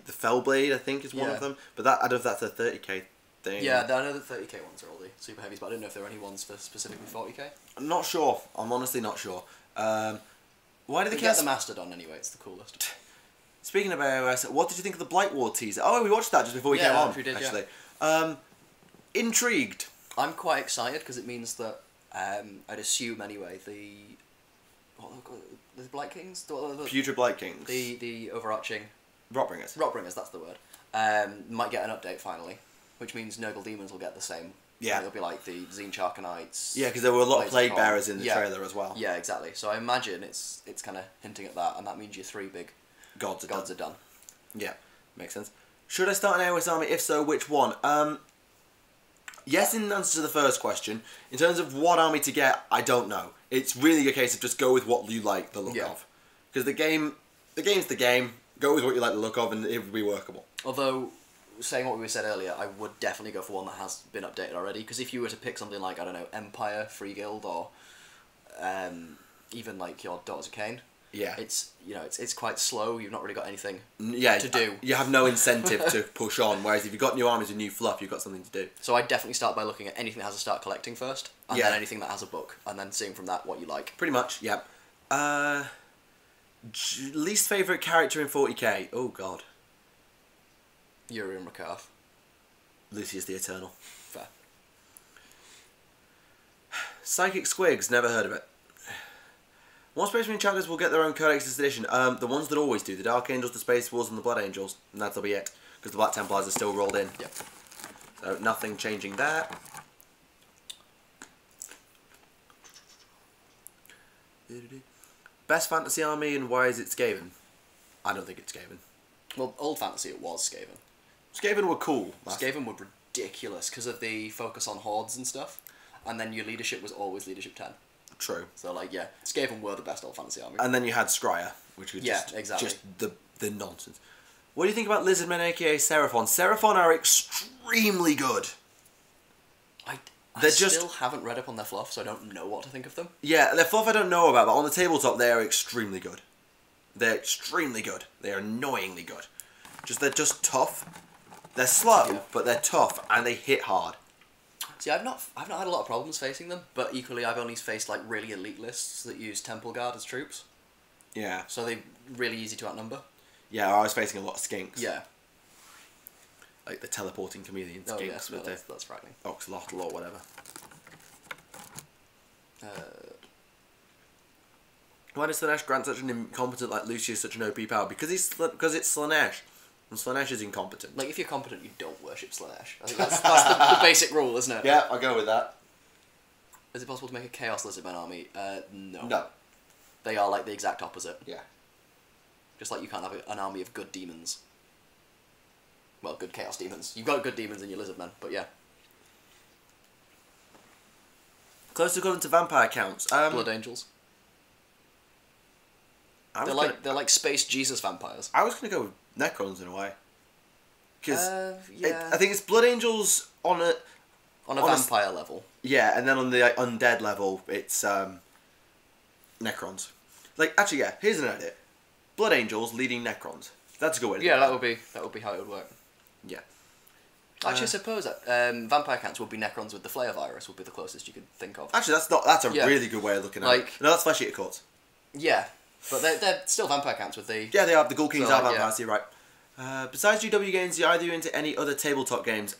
Fellblade, I think, is one of them. But that I don't know if that's a 30k thing. Yeah, I know the 30k ones are all the super heavies, but I didn't know if there were any ones for specifically 40k. I'm not sure. I'm honestly not sure. Why did they get the Mastodon anyway? It's the coolest. Speaking of AOS, what did you think of the Blight War teaser? Oh, we watched that just before we came on, we did, actually. Intrigued. I'm quite excited because it means that I'd assume anyway the Blight Kings, Future Blight Kings. the overarching Rotbringers. Rotbringers, that's the word. Might get an update finally, which means Nurgle Demons will get the same. Yeah. It'll be like the Zine Charkanites. Yeah, because there were a lot of Plague Bearers in the trailer as well. Yeah, exactly. So I imagine it's kind of hinting at that, and that means your 3 big gods are done. Yeah, makes sense. Should I start an AOS army? If so, which one? Yes, in answer to the first question. In terms of what army to get, I don't know. It's really a case of just go with what you like the look of. Because the game's the game. Go with what you like the look of, and it will be workable. Although, saying what we said earlier, I would definitely go for one that has been updated already. Because if you were to pick something like, I don't know, Empire, Free Guild, or even like your Daughters of Cain, it's quite slow. You've not really got anything to do. You have no incentive to push on. Whereas if you've got new armies and new fluff, you've got something to do. So I'd definitely start by looking at anything that has a start collecting first, and then anything that has a book, and then seeing from that what you like. Pretty much, yeah. Least favourite character in 40k? Oh, God. Urian Rakarth. Lucius the Eternal. Fair. Psychic Squigs, never heard of it. What Space Marine chapters will get their own Codex this edition? The ones that always do. The Dark Angels, the Space Wolves, and the Blood Angels. And that'll be it. Because the Black Templars are still rolled in. Yep. So, nothing changing there. Best fantasy army and why is it Skaven? I don't think it's Skaven. Well, old fantasy it was Skaven. Skaven were cool. Skaven were ridiculous because of the focus on hordes and stuff, and then your leadership was always leadership 10. True. So Skaven were the best old fantasy army. And then you had Scryer, which was just the nonsense. What do you think about Lizardmen, aka Seraphon? Seraphon are extremely good. I still haven't read up on their fluff, so I don't know what to think of them. Yeah, their fluff I don't know about, but on the tabletop they are extremely good. They're extremely good. They are annoyingly good. They're just tough. They're slow, but they're tough and they hit hard. See, I've not had a lot of problems facing them, but equally I've only faced like really elite lists that use Temple Guard as troops. Yeah. So they're really easy to outnumber. Yeah, I was facing a lot of skinks. Yeah. Like the teleporting chameleon skinks with that's frightening. Oxlotl or whatever. Why does Slanesh grant such an incompetent like Lucius such an OP power? Because it's Slanesh. And Slanesh is incompetent. Like, if you're competent, you don't worship Slanesh. I think that's the basic rule, isn't it? Yeah, I'll go with that. Is it possible to make a Chaos Lizardman army? No. No. They are like the exact opposite. Yeah. Just like you can't have an army of good demons. Well, good Chaos Demons. You've got good demons in your Lizardmen, but yeah. Close equivalent to vampire counts. Blood Angels. They're like space Jesus vampires. I was going to go with Necrons in a way. Because I think it's Blood Angels on a vampire level. Yeah, and then on the undead level, it's Necrons. Like, actually, yeah, here's an idea. Blood Angels leading Necrons. That's a good way to do it. Yeah, that would be how it would work. Yeah. Actually, I suppose that vampire counts would be Necrons with the Flare virus would be the closest you could think of. Actually, that's a really good way of looking at it. No, that's Flesh Eater Courts. Yeah, but they're still vampire counts with the... Yeah, they are. The Ghoul Kings are vampires, you're right. Besides GW games, are you either into any other tabletop games?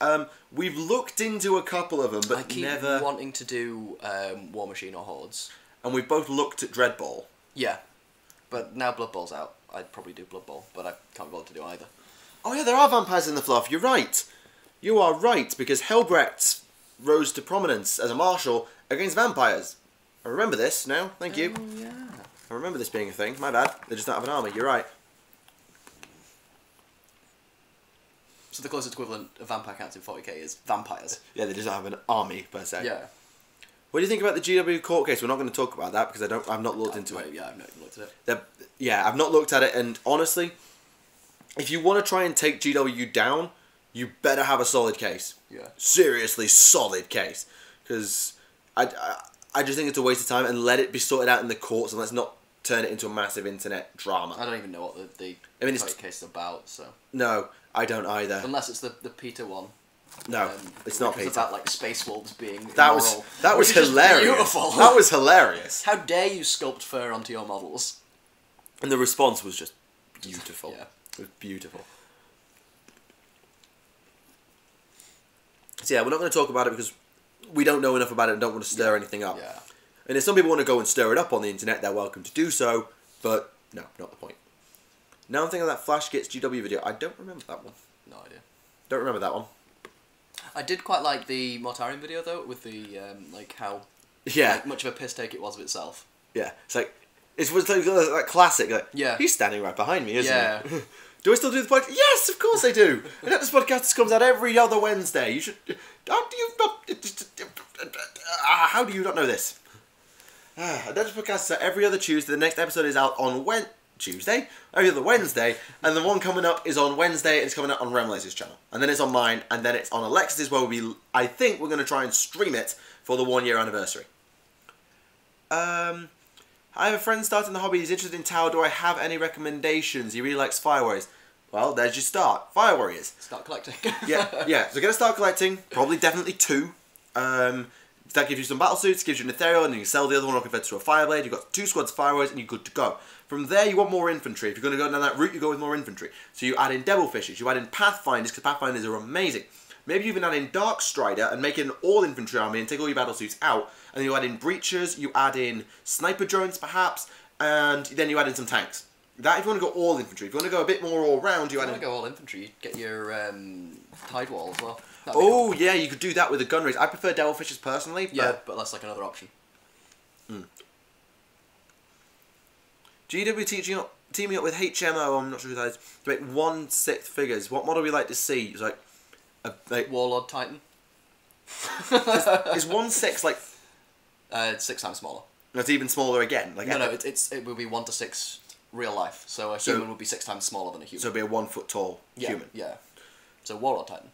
We've looked into a couple of them, but I keep wanting to do War Machine or Hordes. And we've both looked at Dread Ball. Yeah, but now Blood Ball's out. I'd probably do Blood Bowl, but I can't be bothered to do either. Oh yeah, there are vampires in the fluff. You're right. You are right, because Helbrecht rose to prominence as a marshal against vampires. I remember this now. Thank you. Oh, yeah. I remember this being a thing. My bad. They just don't have an army. You're right. So the closest equivalent of vampire counts in 40k is vampires. Yeah, they just don't have an army, per se. Yeah. What do you think about the GW court case? We're not going to talk about that because I've not looked into it. Yeah, I've not even looked at it. I've not looked at it, and honestly, if you want to try and take GW down, you better have a solid case. Yeah. Seriously solid case. Because I just think it's a waste of time, and let it be sorted out in the courts, and let's not turn it into a massive internet drama. I don't even know what the case is about, so... No, I don't either. Unless it's the Peter one. No, it's not Peter. It's about like space wolves being that immoral, was hilarious. Beautiful. That was hilarious. How dare you sculpt fur onto your models? And the response was just beautiful. Yeah. It was beautiful. So yeah, we're not going to talk about it because we don't know enough about it and don't want to stir anything up. Yeah. And if some people want to go and stir it up on the internet, they're welcome to do so, but no, not the point. Now I'm thinking of that Flash Gets GW video. I don't remember that one. No idea. Don't remember that one. I did quite like the Mortarion video though, with the like how much of a piss take it was of itself. Yeah, it's like that classic. Like, yeah, he's standing right behind me, isn't he? Do I still do the podcast? Yes, of course I do. And this podcast comes out every other Wednesday. You should. How do you not? How do you not know this? This podcast is out every other Tuesday. The next episode is out on Tuesday, every other Wednesday, and the one coming up is on Wednesday, and it's coming out on Remlace's channel, and then it's on mine, and then it's on Alexis's, where I think we're going to try and stream it for the 1 year anniversary. I have a friend starting the hobby. He's interested in Tower. Do I have any recommendations? He really likes Fire Warriors. Well, there's your start. Fire Warriors. Start collecting. yeah. So gonna start collecting. Probably, definitely 2. That gives you some battle suits, gives you an ethereal, and you can sell the other one or convert it to a fireblade. You've got 2 squads of Fire Warriors, and you're good to go. From there, you want more infantry. If you're going to go down that route, you go with more infantry. So you add in Devilfishes, you add in Pathfinders, because Pathfinders are amazing. Maybe you even add in Dark Strider and make it an all-infantry army and take all your battle suits out. And then you add in Breachers, you add in Sniper Drones, perhaps, and then you add in some tanks. That if you want to go all-infantry. If you want to go a bit more all-round, you add in... If you want to go all-infantry, you get your Tide Wall as well. Oh, yeah, you could do that with the gun race. I prefer Devilfishes personally. But that's like another option. GW teaming up with HMO, I'm not sure who that is, to make 1/6 figures. What model we like to see? It's like Warlord Titan. is 1/6 like... It's 6 times smaller. That's even smaller again. Like no, it will be 1/6 real life. So a human would be 6 times smaller than a human. So it'd be a 1 foot tall human. Yeah. So Warlord Titan.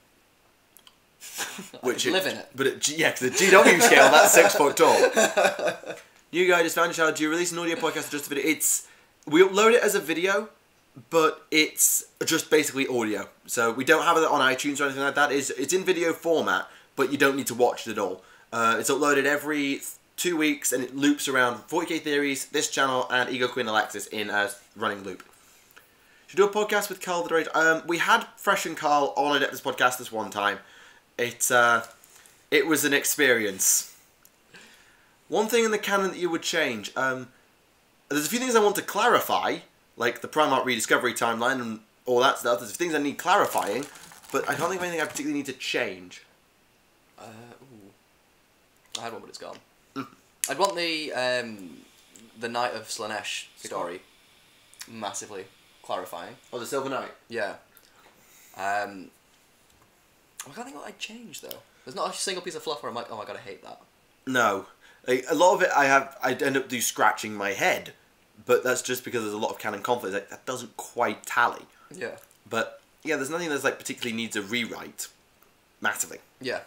Which live in it. But because the GW scale, that's 6 foot tall. You guys just found your child. Do you release an audio podcast or just a video? We upload it as a video, but it's just basically audio. So we don't have it on iTunes or anything like that. It's in video format, but you don't need to watch it at all. It's uploaded every 2 weeks, and it loops around 40k Theories, this channel, and Ego Queen Alexis in a running loop. Should do a podcast with Carl the Director. We had Fresh and Carl on Adeptus Podcast this one time. It was an experience. One thing in the canon that you would change. There's a few things I want to clarify, like the Primarch rediscovery timeline and all that stuff. There's things I need clarifying, but I can't think of anything I particularly need to change. I had one, but it's gone. I'd want the Knight of Slanesh story massively clarifying. Oh, the Silver Knight? Yeah. I can't think what I'd change, though. There's not a single piece of fluff where I'm like, oh my god, I hate that. No. Like, a lot of it I'd end up scratching my head, but that's just because there's a lot of canon conflict. Like, that doesn't quite tally. Yeah. But, yeah, there's nothing that's like particularly needs a rewrite. Massively. Yeah.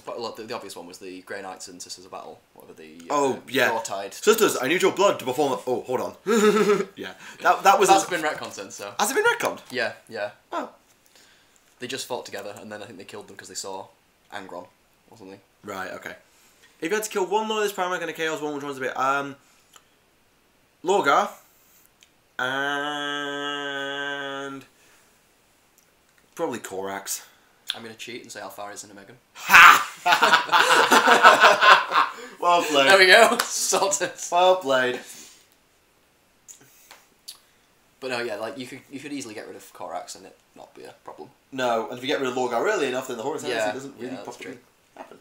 But the obvious one was the Grey Knights and Sisters of Battle. Whatever the... Wartide. Sisters, I need your blood to perform... Oh, hold on. Yeah. That was... That's been retconned since, so... Has it been retconned? Yeah, yeah. Oh. They just fought together, and then I think they killed them because they saw Angron or something. Right, okay. If you had to kill one Loyalist Primarch and a Chaos one, which one's a bit... Lorgar. And... probably Korax. I'm going to cheat and say Alpharius and a Megan. Ha! Well played. There we go. Sorted. Well played. But no, yeah, like you could easily get rid of Korax and it not be a problem. No, and if you get rid of Lorgar early enough, then the Horus Heresy doesn't really properly true. happen.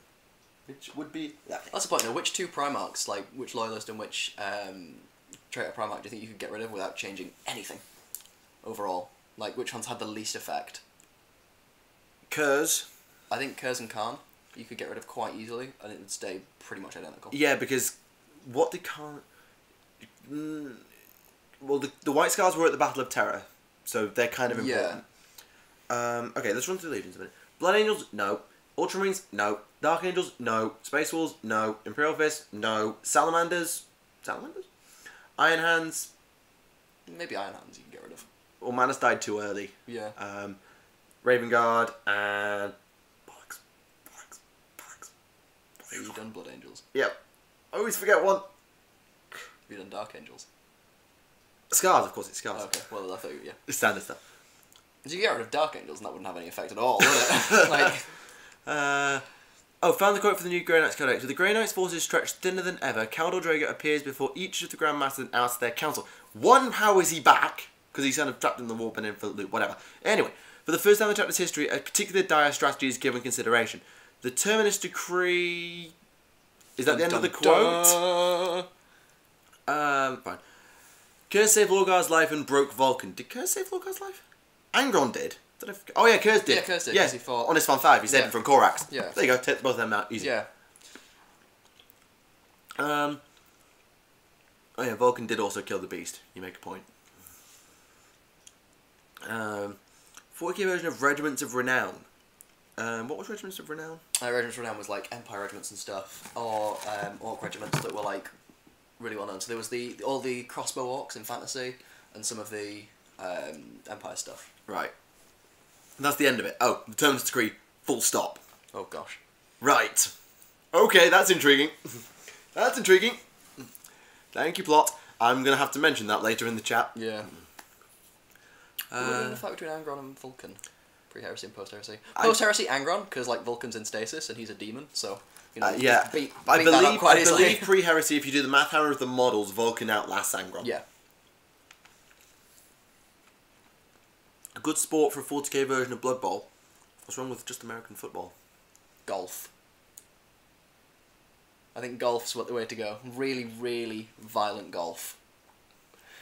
Which would be... That's the point, though. Which 2 Primarchs, like which Loyalist and which Traitor Primarch, do you think you could get rid of without changing anything overall? Like, which ones had the least effect? Kurz. I think Kurz and Khan you could get rid of quite easily, and it would stay pretty much identical. Yeah, because what did Khan... well, the White Scars were at the Battle of Terror, so they're kind of important. Yeah. Okay, let's run through the Legions a minute. Blood Angels, no. Ultramarines, no. Dark Angels, no. Space Wolves, no. Imperial Fist, no. Salamanders? Iron Hands? Maybe Iron Hands you can get rid of. Well, Manus died too early. Yeah. Raven Guard and... Bollocks. Have you done Blood Angels? Yep. I always forget one. Have you done Dark Angels? Scars, of course, it's Scars. Okay, well, I thought yeah. The standard stuff. Did you get rid of Dark Angels and that wouldn't have any effect at all, would it? Like... Oh, found the quote for the new Grey Knights Codex. With the Grey Knights' forces stretched thinner than ever, Caldor Drago appears before each of the Grandmasters and asks their council. One, how is he back? Because he's kind of trapped in the warp and in for the loop, whatever. Anyway, for the first time in the chapter's history, a particularly dire strategy is given consideration. The Terminus Decree... Is that the end of the quote? Fine. Curse saved Lorgar's life and broke Vulcan. Did Curse save Lorgar's life? Angron did. Oh yeah, Curse did. Yeah, Curse did. Yeah, he fought on Isfan 5, he saved him from Korax. Yeah. There you go, take both of them out, easy. Yeah. Oh yeah, Vulcan did also kill the beast. You make a point. 40k version of Regiments of Renown. What was Regiments of Renown? Regiments of Renown was like Empire regiments and stuff, or Orc regiments that were like really well known. So there was all the crossbow orcs in fantasy, and some of the Empire stuff. Right. And that's the end of it. Oh, the Terminus Decree, full stop. Oh gosh. Right. Okay, that's intriguing. That's intriguing. Thank you, plot. I'm going to have to mention that later in the chat. Yeah. The fight between Angron and Vulcan. Pre-heresy and post-heresy. Post-heresy, Angron, because like Vulcan's in stasis and he's a demon, so... You know, yeah. I believe pre-heresy, if you do the math hammer of the models, Vulcan outlasts Angron. Yeah. A good sport for a 40k version of Blood Bowl. What's wrong with just American football? Golf. I think golf's the way to go. Really, really violent golf.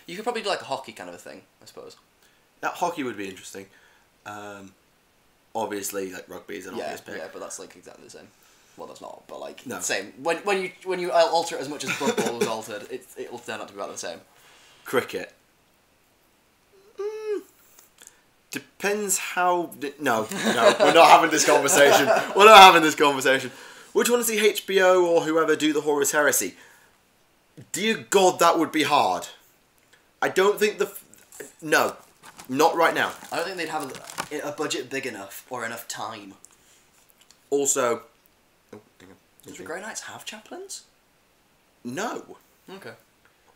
You could probably do like a hockey kind of a thing, I suppose. That hockey would be interesting. Obviously, like rugby is an obvious pick. Yeah, but that's like exactly the same. Well, that's not, but like no. Same. When you alter it as much as Blood Bowl was altered, it'll turn out to be about the same. Cricket. Depends how... No, we're not having this conversation. We're not having this conversation. Would you want to see HBO or whoever do the Horus Heresy? Dear God, that would be hard. I don't think No, not right now. I don't think they'd have a budget big enough or enough time. Also... Does the Grey Knights have chaplains? No. Okay.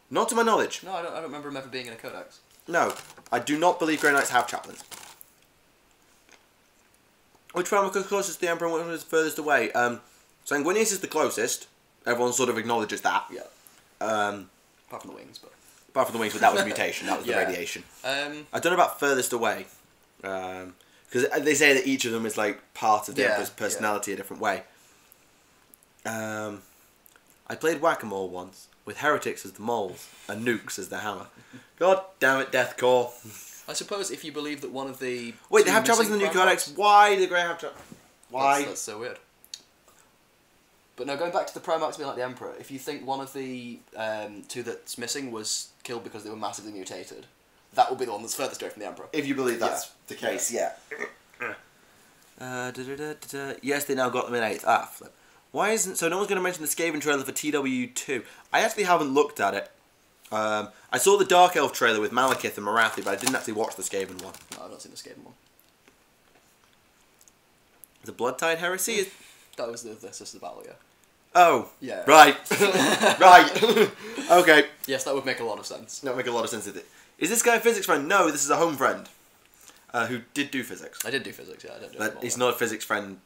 Not to my knowledge. No, I don't remember them ever being in a codex. No, I do not believe Grey Knights have chaplains. Which one was closest to the Emperor and which one is furthest away? Sanguinius is the closest. Everyone sort of acknowledges that. Yeah. Apart from the wings, but... Apart from the wings, but that was mutation. That was the radiation. I don't know about furthest away. Because they say that each of them is like part of the Emperor's personality a different way. I played Whack-A-Mole once, with heretics as the moles, and nukes as the hammer. God damn it, Deathcore. I suppose if you believe that one of the... Wait, they have chaplains in the new codex. Why do Grey have chaplains? Why? That's so weird. But no, going back to the Primarchs being like the Emperor, if you think one of the two that's missing was killed because they were massively mutated, that will be the one that's furthest away from the Emperor. If you believe that's the case, yeah. Yes, they now got them in 8th. Flip. Why isn't... So no one's going to mention the Skaven trailer for TW2. I actually haven't looked at it. I saw the Dark Elf trailer with Malekith and Marathi, but I didn't actually watch the Skaven one. No, I've not seen the Skaven one. The Bloodtide Heresy? That was the Sister Battle, yeah. Oh. Yeah. Right. Right. Okay. Yes, that would make a lot of sense. That would make a lot of sense. Is this guy a physics friend? No, this is a home friend. Who did do physics. I did do physics, yeah. I don't do but he's not a physics friend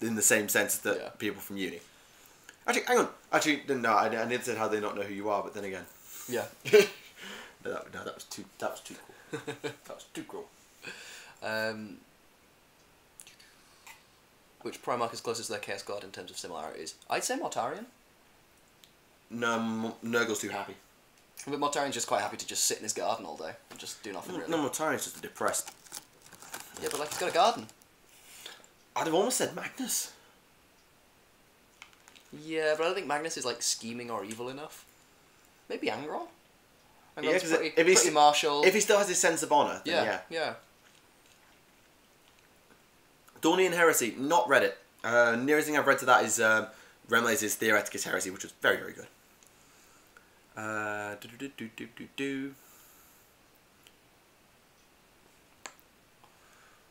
in the same sense that people from uni. Actually, hang on. Actually, no, I never said how they not know who you are, but then again. Yeah. No, that was too cool. That was too cool. Which Primarch is closest to their Chaos God in terms of similarities? I'd say Mortarion. No, Nurgle's too happy. But Mortarion's just quite happy to just sit in his garden all day and just do nothing really. No, Mortarion's just depressed. Yeah, but like he's got a garden. I'd have almost said Magnus. Yeah, but I don't think Magnus is like scheming or evil enough. Maybe Angron? Angron's pretty martial. If he still has his sense of honour, then yeah. Dornian Heresy, not read it. Nearest thing I've read to that is Remlaz's Theoreticus Heresy, which was very, very good.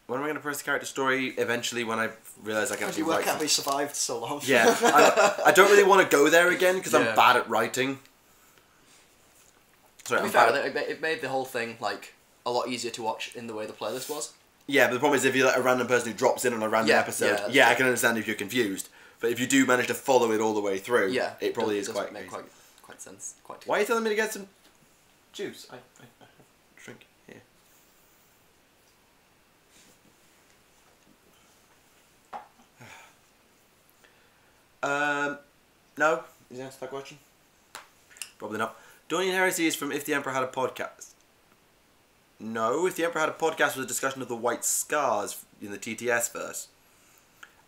When am I going to press the character story? Eventually, when I realise I can actually write. Can't be survived so long. Yeah, I don't really want to go there again because I'm bad at writing. Sorry, to be fair, it made the whole thing like a lot easier to watch in the way the playlist was. Yeah, but the problem is if you're like a random person who drops in on a random episode, I can understand if you're confused. But if you do manage to follow it all the way through, yeah, it probably is does quite make easy. quite sense. Quite. Why are you telling me to get some juice? I drink here. No? Is the answer to that question? Probably not. Daunian Heresy is from If the Emperor Had a Podcast. No, If the Emperor Had a Podcast was a discussion of the white scars in the TTS verse.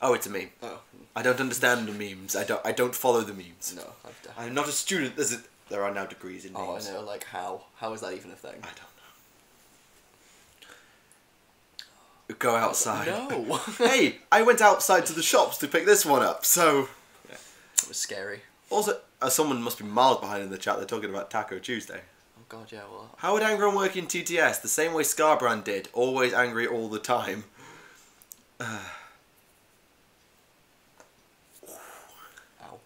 Oh, it's a meme. Oh. I don't understand the memes. I don't follow the memes. No, I'm not a student. There are now degrees in memes. Oh, I know. Like how? How is that even a thing? I don't know. Go outside. No. Hey, I went outside to the shops to pick this one up, so... Yeah. It was scary. Also, someone must be miles behind in the chat. They're talking about Taco Tuesday. Oh god, yeah, well... How would Angron work in TTS? The same way Scarbrand did. Always angry all the time. Ow. Ow.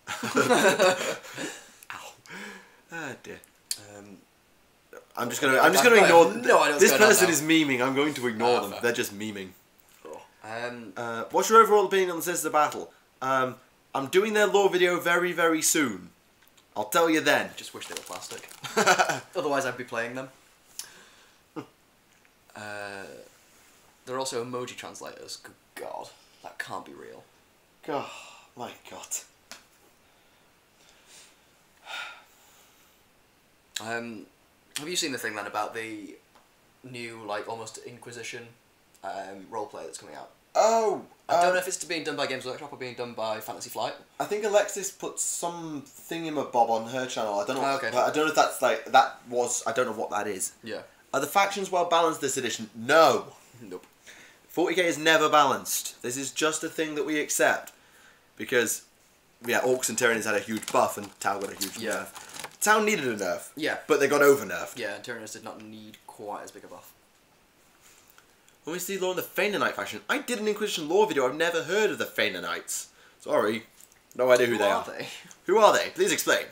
Ah, dear. I'm just gonna ignore them. No, this person is memeing. I'm going to ignore them. They're just memeing. Cool. What's your overall opinion on the Sisters of Battle? I'm doing their lore video very, very soon. I'll tell you then. Just wish they were plastic. Otherwise, I'd be playing them. There are also emoji translators. Good God, that can't be real. God, my God. Have you seen the thing then about the new, like, almost Inquisition roleplay that's coming out? Oh! I don't know if it's being done by Games Workshop or being done by Fantasy Flight. I think Alexis put some thingamabob on her channel. I don't know. Okay. I don't know if that's like that was. I don't know what that is. Yeah. Are the factions well balanced this edition? No. Nope. 40k is never balanced. This is just a thing that we accept because, yeah, Orcs and Tyranids had a huge buff and Tau got a huge nerf. Tau needed a nerf. Yeah. But they got over nerfed. Yeah, and Tyranids did not need quite as big a buff. When we see lore in the Feynanite faction, I did an Inquisition lore video. I've never heard of the Feynanites. Sorry. No idea who they are. Who are they? Please explain.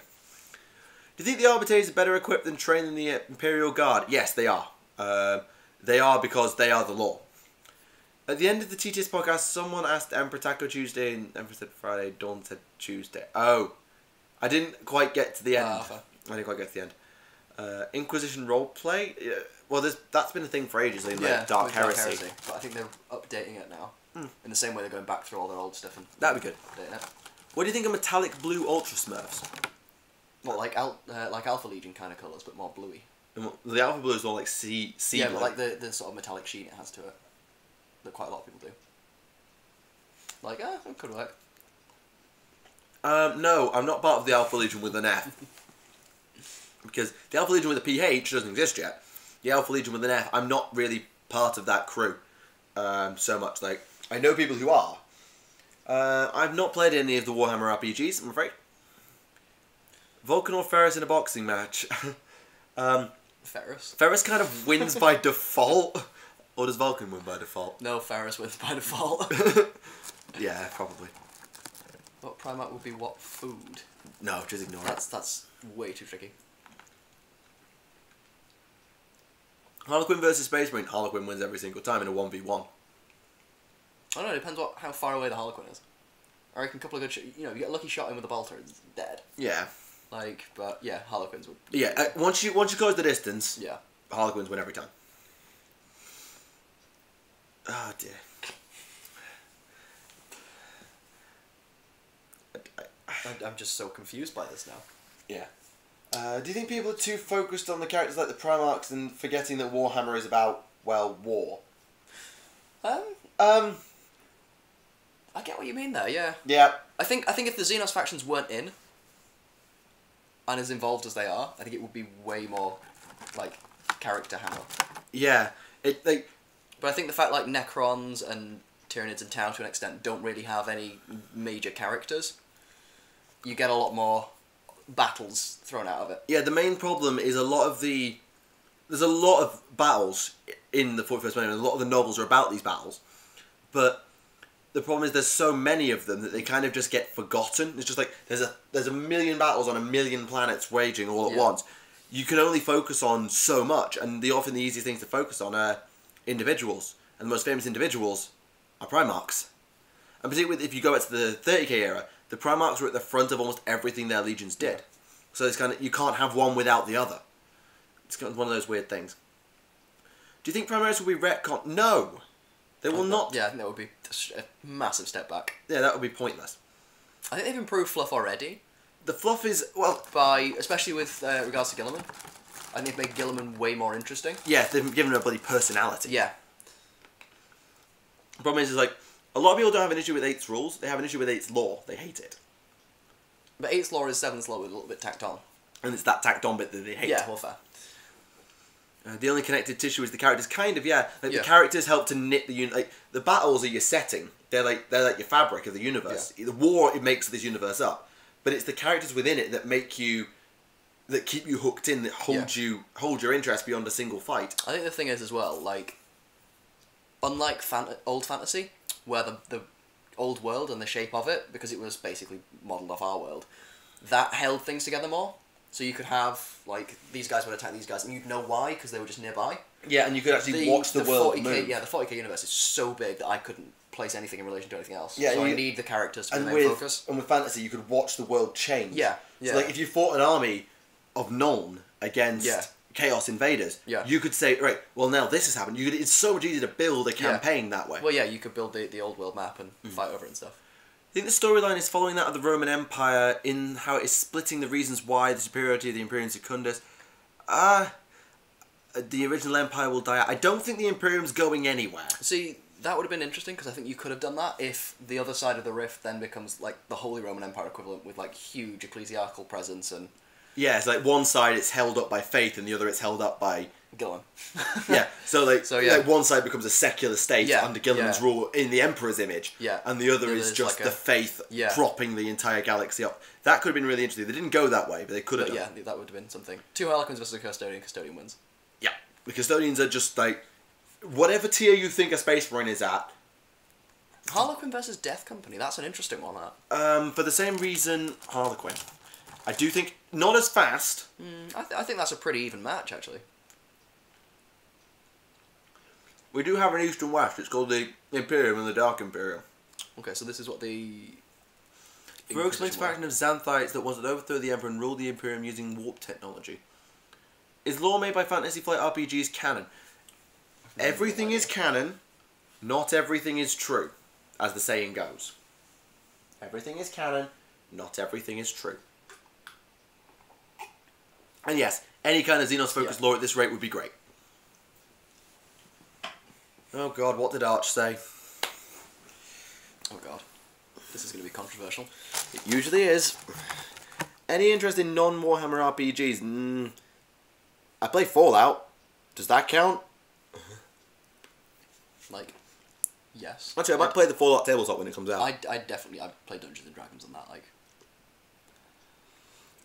Do you think the Arbiters are better equipped than trained in the Imperial Guard? Yes, they are. They are because they are the law. At the end of the TTS podcast, someone asked Emperor Taco Tuesday and Emperor said Friday, Dawn said Tuesday. Oh. I didn't quite get to the end. Okay. I didn't quite get to the end. Inquisition roleplay? Well, that's been a thing for ages, like Dark Heresy. But I think they're updating it now. In the same way they're going back through all their old stuff and that'd be good. Updating it. What do you think of metallic blue Ultra Smurfs? What, like Alpha Legion kind of colours, but more bluey? The Alpha Blue is all like sea yeah, blue. but like the sort of metallic sheen it has to it. That quite a lot of people do. Like, it could work. No, I'm not part of the Alpha Legion with an F. Because the Alpha Legion with a PH doesn't exist yet. The Alpha Legion with an F, I'm not really part of that crew so much. Like, I know people who are. I've not played any of the Warhammer RPGs, I'm afraid. Vulcan or Ferris in a boxing match? Ferris. Ferris kind of wins by default. Or does Vulcan win by default? No, Ferris wins by default. Yeah, probably. What Primarch would be what food? No, just ignore it. That's way too tricky. Harlequin versus Space Marine. Harlequin wins every single time in a 1v1. I don't know, it depends how far away the Harlequin is. I reckon a couple of good you get a lucky shot in with a bolter, it's dead. Yeah. Like, but yeah, Harlequins would... Yeah, once you close the distance, yeah, Harlequins win every time. Oh dear. I'm just so confused by this now. Yeah. Do you think people are too focused on the characters like the Primarchs and forgetting that Warhammer is about, well, war? I get what you mean there, yeah. Yeah. I think if the Xenos factions weren't in, and as involved as they are, I think it would be way more, like, character hammer. Yeah. But I think the fact, like, Necrons and Tyranids and Tau, to an extent, don't really have any major characters. You get a lot more battles thrown out of it. Yeah, the main problem is there's a lot of battles in the 41st Millennium, and a lot of the novels are about these battles, but the problem is there's so many of them that they kind of just get forgotten. It's just like there's a million battles on a million planets waging all at once. You can only focus on so much, and often the easiest things to focus on are individuals, and the most famous individuals are Primarchs. And particularly if you go back to the 30k era, the Primarchs were at the front of almost everything their legions did. So it's kind of, you can't have one without the other. It's kind of one of those weird things. Do you think Primaris will be retcon? No! They will not. Yeah, I think that would be a massive step back. Yeah, that would be pointless. I think they've improved fluff already. The fluff is, well... especially with regards to Guilliman. I think they've made Guilliman way more interesting. Yeah, they've given him a bloody personality. Yeah. The problem is like, a lot of people don't have an issue with 8's rules, they have an issue with 8's lore. They hate it. But 8's lore is 7's lore with a little bit tacked on. And it's that tacked on bit that they hate. Yeah, well, fair. The only connected tissue is the characters, kind of, yeah. Like, the characters help to knit the like, the battles are your setting. They're like your fabric of the universe. Yeah. The war, it makes this universe up. But it's the characters within it that make you... that keep you hooked in, that hold your interest beyond a single fight. I think the thing is as well, like, unlike old fantasy, where the old world and the shape of it, because it was basically modelled off our world, that held things together more. So you could have, like, these guys would attack these guys, and you'd know why, because they were just nearby. Yeah, and you could actually watch the world 40K, move. Yeah, the 40k universe is so big that I couldn't place anything in relation to anything else. Yeah, so I need the characters to be the main focus. And with fantasy, you could watch the world change. Yeah, yeah. So, like, if you fought an army of Nuln against Chaos Invaders, you could say, right, well, now this has happened. It's so much easier to build a campaign that way. Well, yeah, you could build the old world map and fight over it and stuff. I think the storyline is following that of the Roman Empire in how it is splitting the reasons why the superiority of the Imperium Secundus. The original Empire will die out. I don't think the Imperium's going anywhere. See, that would have been interesting, because I think you could have done that if the other side of the rift then becomes, like, the Holy Roman Empire equivalent with, like, huge ecclesiastical presence and... Yeah, it's like one side it's held up by faith and the other it's held up by... Gillen. Yeah, so like one side becomes a secular state under Gillen's rule in the Emperor's image, and the other is just like the faith propping the entire galaxy up. That could have been really interesting. They didn't go that way, but they could have done. Yeah, that would have been something. 2 Harlequins versus a Custodian. Custodian wins. Yeah, the Custodians are just like... whatever tier you think a Space Marine is at... Harlequin versus Death Company. That's an interesting one, that. For the same reason, Harlequin. I do think... not as fast. I think that's a pretty even match, actually. We do have an East and West. It's called the Imperium and the Dark Imperium. Okay, so this is what the... Rogues makes a faction of Xanthites that wanted to overthrow the Emperor and rule the Imperium using warp technology. Is lore made by Fantasy Flight RPGs canon? Everything is canon, not everything is true, as the saying goes. Everything is canon, not everything is true. And yes, any kind of Xenos-focused lore at this rate would be great. Oh god, what did Arch say? Oh god. This is going to be controversial. It usually is. Any interest in non-Warhammer RPGs? I play Fallout. Does that count? Like, yes. Actually, I might play the Fallout tabletop when it comes out. I play Dungeons and Dragons on that, like...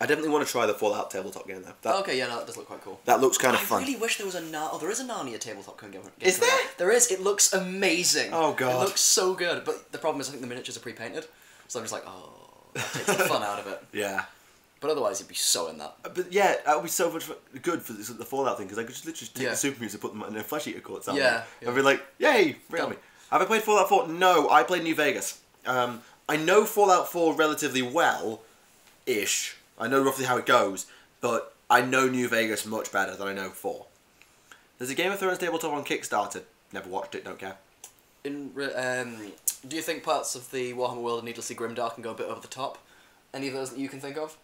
I definitely want to try the Fallout tabletop game though. Okay, yeah, no, that does look quite cool. That looks kind of fun. I really wish there was a there is a Narnia tabletop game. Is there? There is. It looks amazing. Oh god. It looks so good, but the problem is I think the miniatures are pre-painted, so I'm just like, oh, that takes the fun out of it. Yeah. But otherwise, you'd be so in that. But yeah, that would be so much good for the Fallout thing, because I could just literally take the super mutants and put them in a flesh eater court. Yeah. I'd be like, yay, bring on me. Have I played Fallout 4? No, I played New Vegas. I know Fallout 4 relatively well-ish. I know roughly how it goes, but I know New Vegas much better than I know 4. There's a Game of Thrones tabletop on Kickstarter. Never watched it, don't care. Do you think parts of the Warhammer world are needlessly grimdark and go a bit over the top? Any of those that you can think of?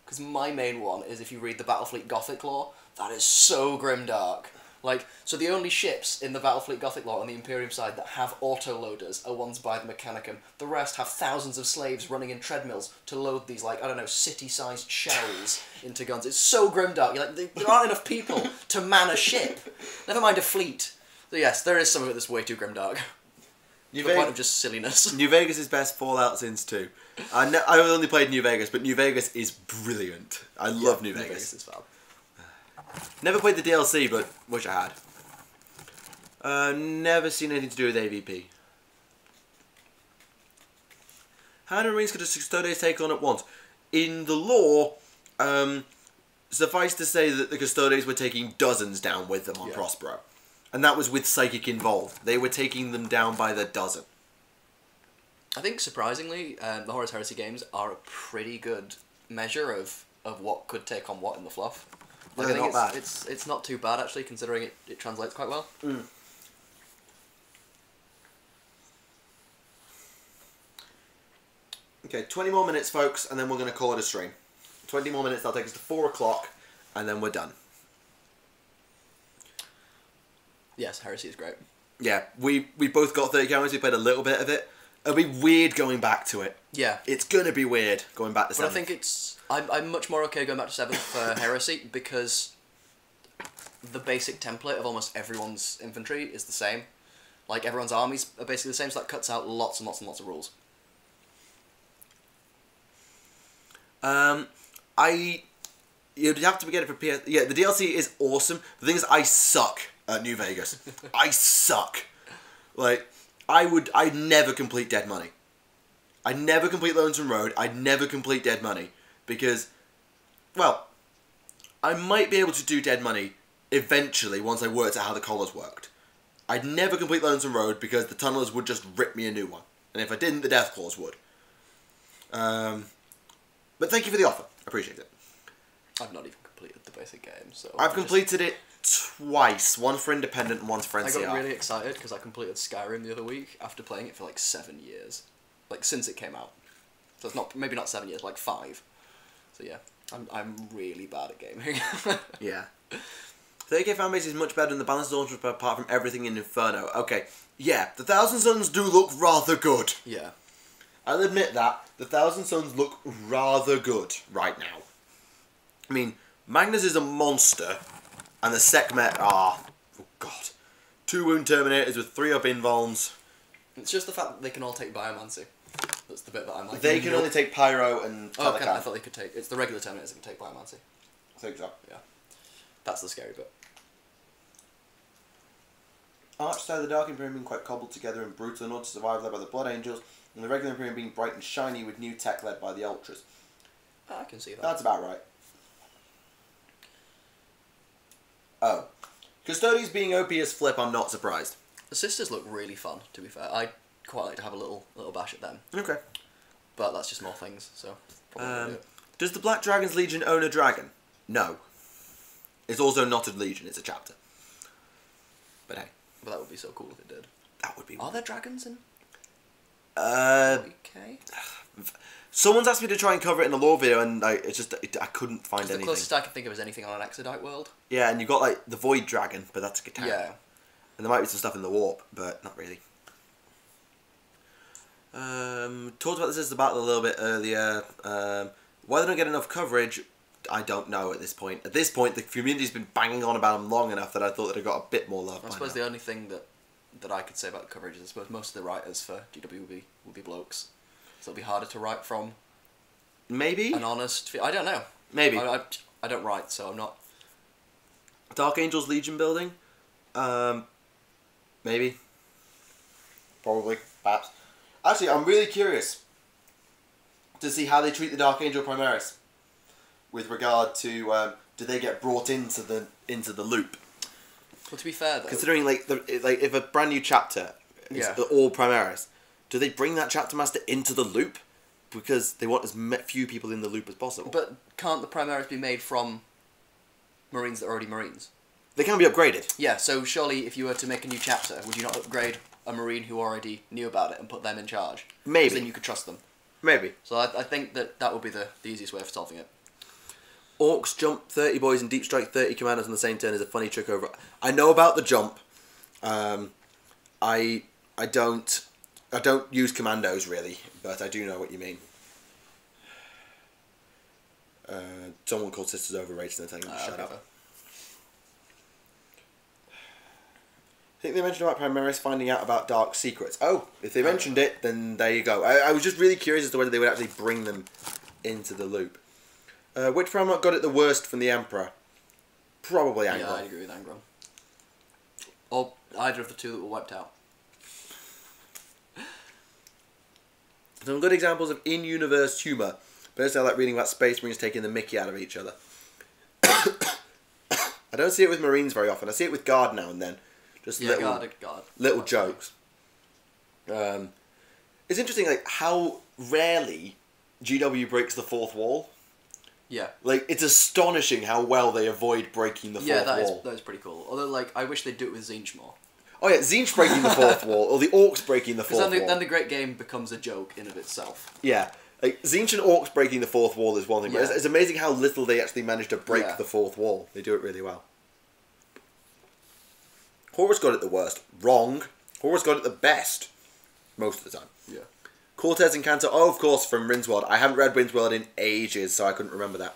Because my main one is if you read the Battlefleet Gothic lore, that is so grimdark. Like, so the only ships in the Battlefleet Gothic lore on the Imperium side that have auto-loaders are ones by the Mechanicum. The rest have thousands of slaves running in treadmills to load these, like, I don't know, city-sized shells into guns. It's so grimdark. You're like, there aren't enough people to man a ship. Never mind a fleet. So yes, there is some of it that's way too grimdark. To the point of just silliness. New Vegas is best Fallout since 2. I only played New Vegas, but New Vegas is brilliant. I love New Vegas. New Vegas is fab. Never played the DLC, but wish I had. Never seen anything to do with AVP. How many Marines could a Custodes take on at once? In the lore, suffice to say that the Custodes were taking dozens down with them on Prospero. And that was with Psychic involved. They were taking them down by the dozen. I think surprisingly, the Horus Heresy games are a pretty good measure of what could take on what in the fluff. Like, No, I think not bad. It's not too bad actually, considering it translates quite well. Mm. Okay, 20 more minutes, folks, and then we're going to call it a stream. 20 more minutes, that'll take us to 4 o'clock, and then we're done. Yes, Heresy is great. Yeah, we both got 30 cameras, we played a little bit of it. It'll be weird going back to it. Yeah. It's going to be weird going back to 7th. But I think I'm much more okay going back to 7th for Heresy, because the basic template of almost everyone's infantry is the same. Like, everyone's armies are basically the same, so that cuts out lots and lots and lots of rules. You'd have to get it for PS. Yeah, the DLC is awesome. The thing is, I suck at New Vegas. I suck. Like, I'd never complete Dead Money. I'd never complete Lonesome Road. I'd never complete Dead Money because, well, I might be able to do Dead Money eventually once I worked out how the collars worked. I'd never complete Lonesome Road because the tunnelers would just rip me a new one, and if I didn't, the Deathclaws would. But thank you for the offer. I appreciate it. I've not even completed the basic game, so... I've completed it twice. One for Independent and one for NCR. I got really excited because I completed Skyrim the other week after playing it for like 7 years. Like, since it came out. So it's not, maybe not 7 years, like 5. So yeah, I'm really bad at gaming. Yeah. 30k fanbase is much better than the balanced launch apart from everything in Inferno. Okay, yeah, the Thousand Suns do look rather good. Yeah. I'll admit that. The Thousand Suns look rather good right now. I mean, Magnus is a monster, and the Sekhmet are, oh god, 2 wound Terminators with 3 up invulns. It's just the fact that they can all take Biomancy. That's the bit that I'm like... They can only take Pyro and Oh, Telecan. okay, I thought they could take... It's the regular Terminators that can take Biomancy. I think so. Yeah. That's the scary bit. Archstar of the Dark Imperium being quite cobbled together and brutal in order to survive, led by the Blood Angels, and the regular Imperium being bright and shiny with new tech led by the Ultras. I can see that. That's about right. Oh. Custodians being OP as Flip, I'm not surprised. The Sisters look really fun, to be fair. I'd quite like to have a little bash at them. Okay. But that's just more things, so... probably do it. Does the Black Dragon's Legion own a dragon? No. It's also not a Legion, it's a chapter. But hey. But that would be so cool if it did. That would be... Are there dragons in... Okay. Someone's asked me to try and cover it in a lore video, and I couldn't find anything. The closest I can think of is anything on an Exodite world. Yeah, and you've got like the Void Dragon, but that's a guitar. Yeah. And there might be some stuff in the Warp, but not really. Talked about this about a little bit earlier. Why they don't get enough coverage, I don't know at this point. At this point, the community's been banging on about them long enough that I thought that it got a bit more love. I suppose the only thing that I could say about the coverage is I suppose most of the writers for GW will be blokes. So it'll be harder to write from. Maybe? An honest... I don't know. Maybe. I don't write, so I'm not... Dark Angels Legion building? Maybe. Probably. Perhaps. Actually, I'm really curious to see how they treat the Dark Angel Primaris with regard to do they get brought into the loop. Well, to be fair though, considering like if a brand new chapter is all Primaris, do they bring that chapter master into the loop because they want as few people in the loop as possible? But can't the Primaris be made from Marines that are already Marines? They can be upgraded. Yeah, so surely if you were to make a new chapter, would you not upgrade a Marine who already knew about it and put them in charge? Maybe. Because then you could trust them. Maybe. So I think that would be the easiest way of solving it. Orcs jump 30 boys and deep strike 30 commanders on the same turn is a funny trick over... I know about the jump. I don't use commandos really, but I do know what you mean. Someone called Sisters overrated and they're telling me to shut up. I think they mentioned about Primaris finding out about dark secrets. Oh, if they mentioned it, then there you go. I was just really curious as to whether they would actually bring them into the loop. Which Primarch got it the worst from the Emperor? Probably Angron. Yeah, I agree with Angron. Or either of the two that were wiped out. Some good examples of in-universe humour. Personally, I like reading about Space Marines taking the mickey out of each other. I don't see it with Marines very often. I see it with Guard now and then. Just little jokes. It's interesting, like, how rarely GW breaks the fourth wall. Yeah. Like, it's astonishing how well they avoid breaking the fourth wall. Yeah, that is pretty cool. Although, like, I wish they'd do it with Zinch more. Oh yeah, Zinch breaking the fourth wall, or the Orcs breaking the fourth wall. Then the great game becomes a joke in of itself. Yeah. Like, Zinch and Orcs breaking the fourth wall is one thing, but it's amazing how little they actually manage to break the fourth wall. They do it really well. Horus got it the worst. Wrong. Horus got it the best. Most of the time. Yeah. Cortez and Cantor, oh, of course, from Rinceworld. I haven't read Rinceworld in ages, so I couldn't remember that.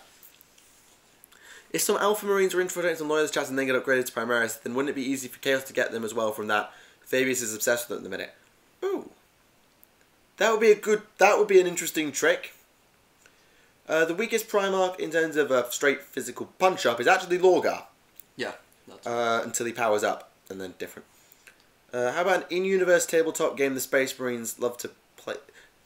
If some Alpha Marines are infiltrating some Loyalist chats and then get upgraded to Primaris, then wouldn't it be easy for Chaos to get them as well from that? Fabius is obsessed with them at the minute. Ooh. That would be an interesting trick. The weakest Primarch in terms of a straight physical punch-up is actually Lorgar. Yeah. Until he powers up, and then different. How about an in-universe tabletop game the Space Marines love to play?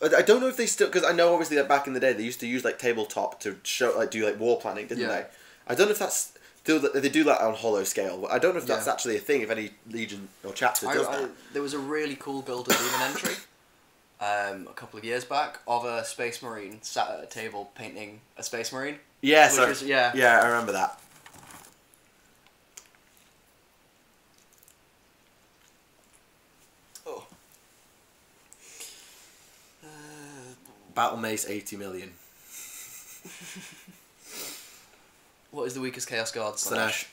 I don't know if they still, because I know obviously that back in the day they used to use like tabletop to show, like, do like war planning, didn't they? I don't know if that's still, they do that on hollow scale. I don't know if that's actually a thing. If any Legion or chapter does that. There was a really cool Golden Demon entry, a couple of years back, of a Space Marine sat at a table painting a Space Marine. Yes, yeah, I remember that. Battle Mace 80 million. What is the weakest Chaos Guard? Slanesh.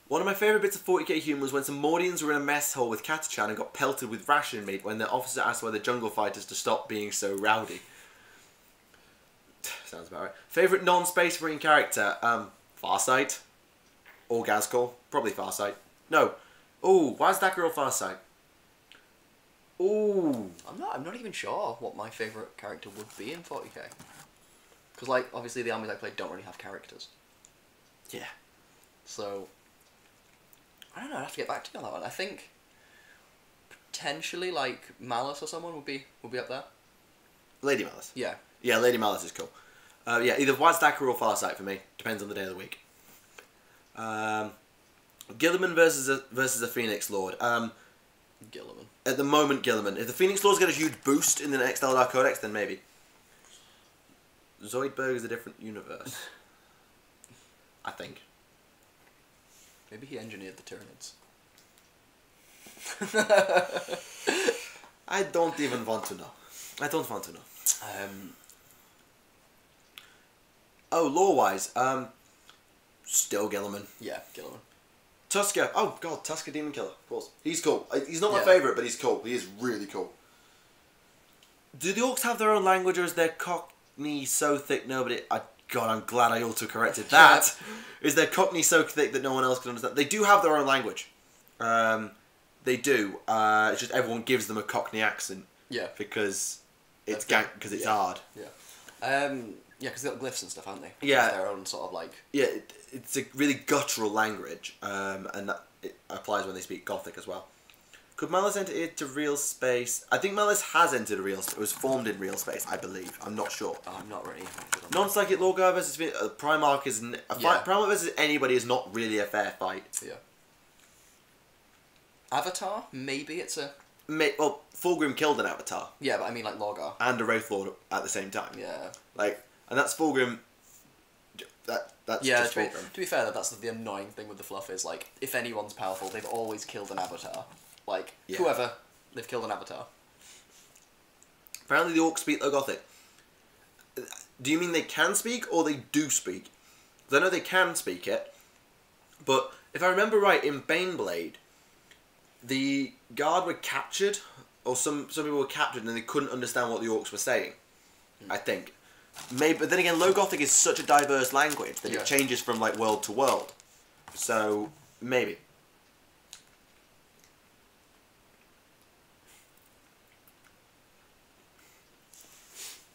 One of my favourite bits of 40k humour was when some Mordians were in a mess hall with Catachan and got pelted with ration meat when the officer asked why the jungle fighters to stop being so rowdy. Sounds about right. Favourite non-Space Marine character? Farsight. Or Gazkor. Probably Farsight. No. Ooh, why is that girl Farsight? Ooh. I'm not even sure what my favourite character would be in 40k. Because, like, obviously the armies I play don't really have characters. Yeah. So, I don't know, I'd have to get back to you on that one. I think, potentially, like, Malice or someone would be up there. Lady Malice? Yeah. Yeah, Lady Malice is cool. Yeah, either Wazdacker or Farsight for me. Depends on the day of the week. Gilliman versus a Phoenix Lord. Gilliman. At the moment, Gilliman. If the Phoenix Lords get a huge boost in the next Eldar Codex, then maybe. Zoidberg is a different universe. I think. Maybe he engineered the Tyranids. I don't even want to know. I don't want to know. Oh, lore-wise, still Gilliman. Yeah, Gilliman. Tusker. Oh, God, Tusker Demon Killer, of course. He's cool. He's not my favourite, but he's cool. He is really cool. Do the Orcs have their own language, or is their Cockney so thick nobody... God, I'm glad I auto-corrected that. Is their Cockney so thick that no one else can understand? They do have their own language. They do. It's just everyone gives them a Cockney accent. Yeah. Because it's because it's hard. Yeah. Yeah, because they've got glyphs and stuff, haven't they? Yeah. Their own sort of like... Yeah, it's a really guttural language, and that it applies when they speak Gothic as well. Could Malice enter into real space? I think Malice has entered a real space. It was formed in real space, I believe. I'm not sure. Oh, I'm not really... Non-psychic Lorgar versus Primarch is... Primarch versus anybody is not really a fair fight. Yeah. Avatar? Maybe it's a... Well, Fulgrim killed an Avatar. Yeah, but I mean like Lorgar. And a Wraith Lord at the same time. Yeah. Like, and that's Fulgrim... That's just Fulgrim. To be fair, that's the annoying thing with the fluff is, like, if anyone's powerful, they've always killed an Avatar. Like, whoever, they've killed an Avatar. Apparently the Orcs speak Low Gothic. Do you mean they can speak, or they do speak? Because I know they can speak it, but if I remember right, in Baneblade, the Guard were captured, or some people were captured and they couldn't understand what the Orcs were saying, I think. Maybe, but then again, Low Gothic is such a diverse language that it changes from, like, world to world. So, maybe.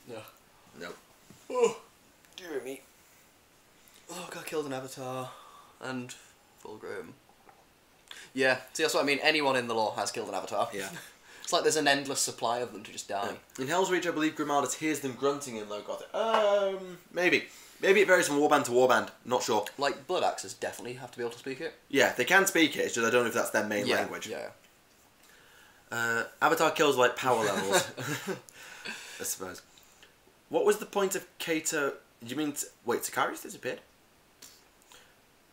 No. No. Oh, dear me. Oh, got killed an Avatar. And Fulgrim. Yeah, see, that's what I mean. Anyone in the lore has killed an Avatar. Yeah. It's like there's an endless supply of them to just die. Yeah. In Hell's Reach, I believe Grimaldus hears them grunting in Low Gothic. Maybe. Maybe it varies from warband to warband. Not sure. Like, Blood Axes definitely have to be able to speak it. Yeah, they can speak it. It's just I don't know if that's their main language. Yeah. Avatar kills like power levels. I suppose. What was the point of Kato? Do you mean... Wait, Sakari's disappeared?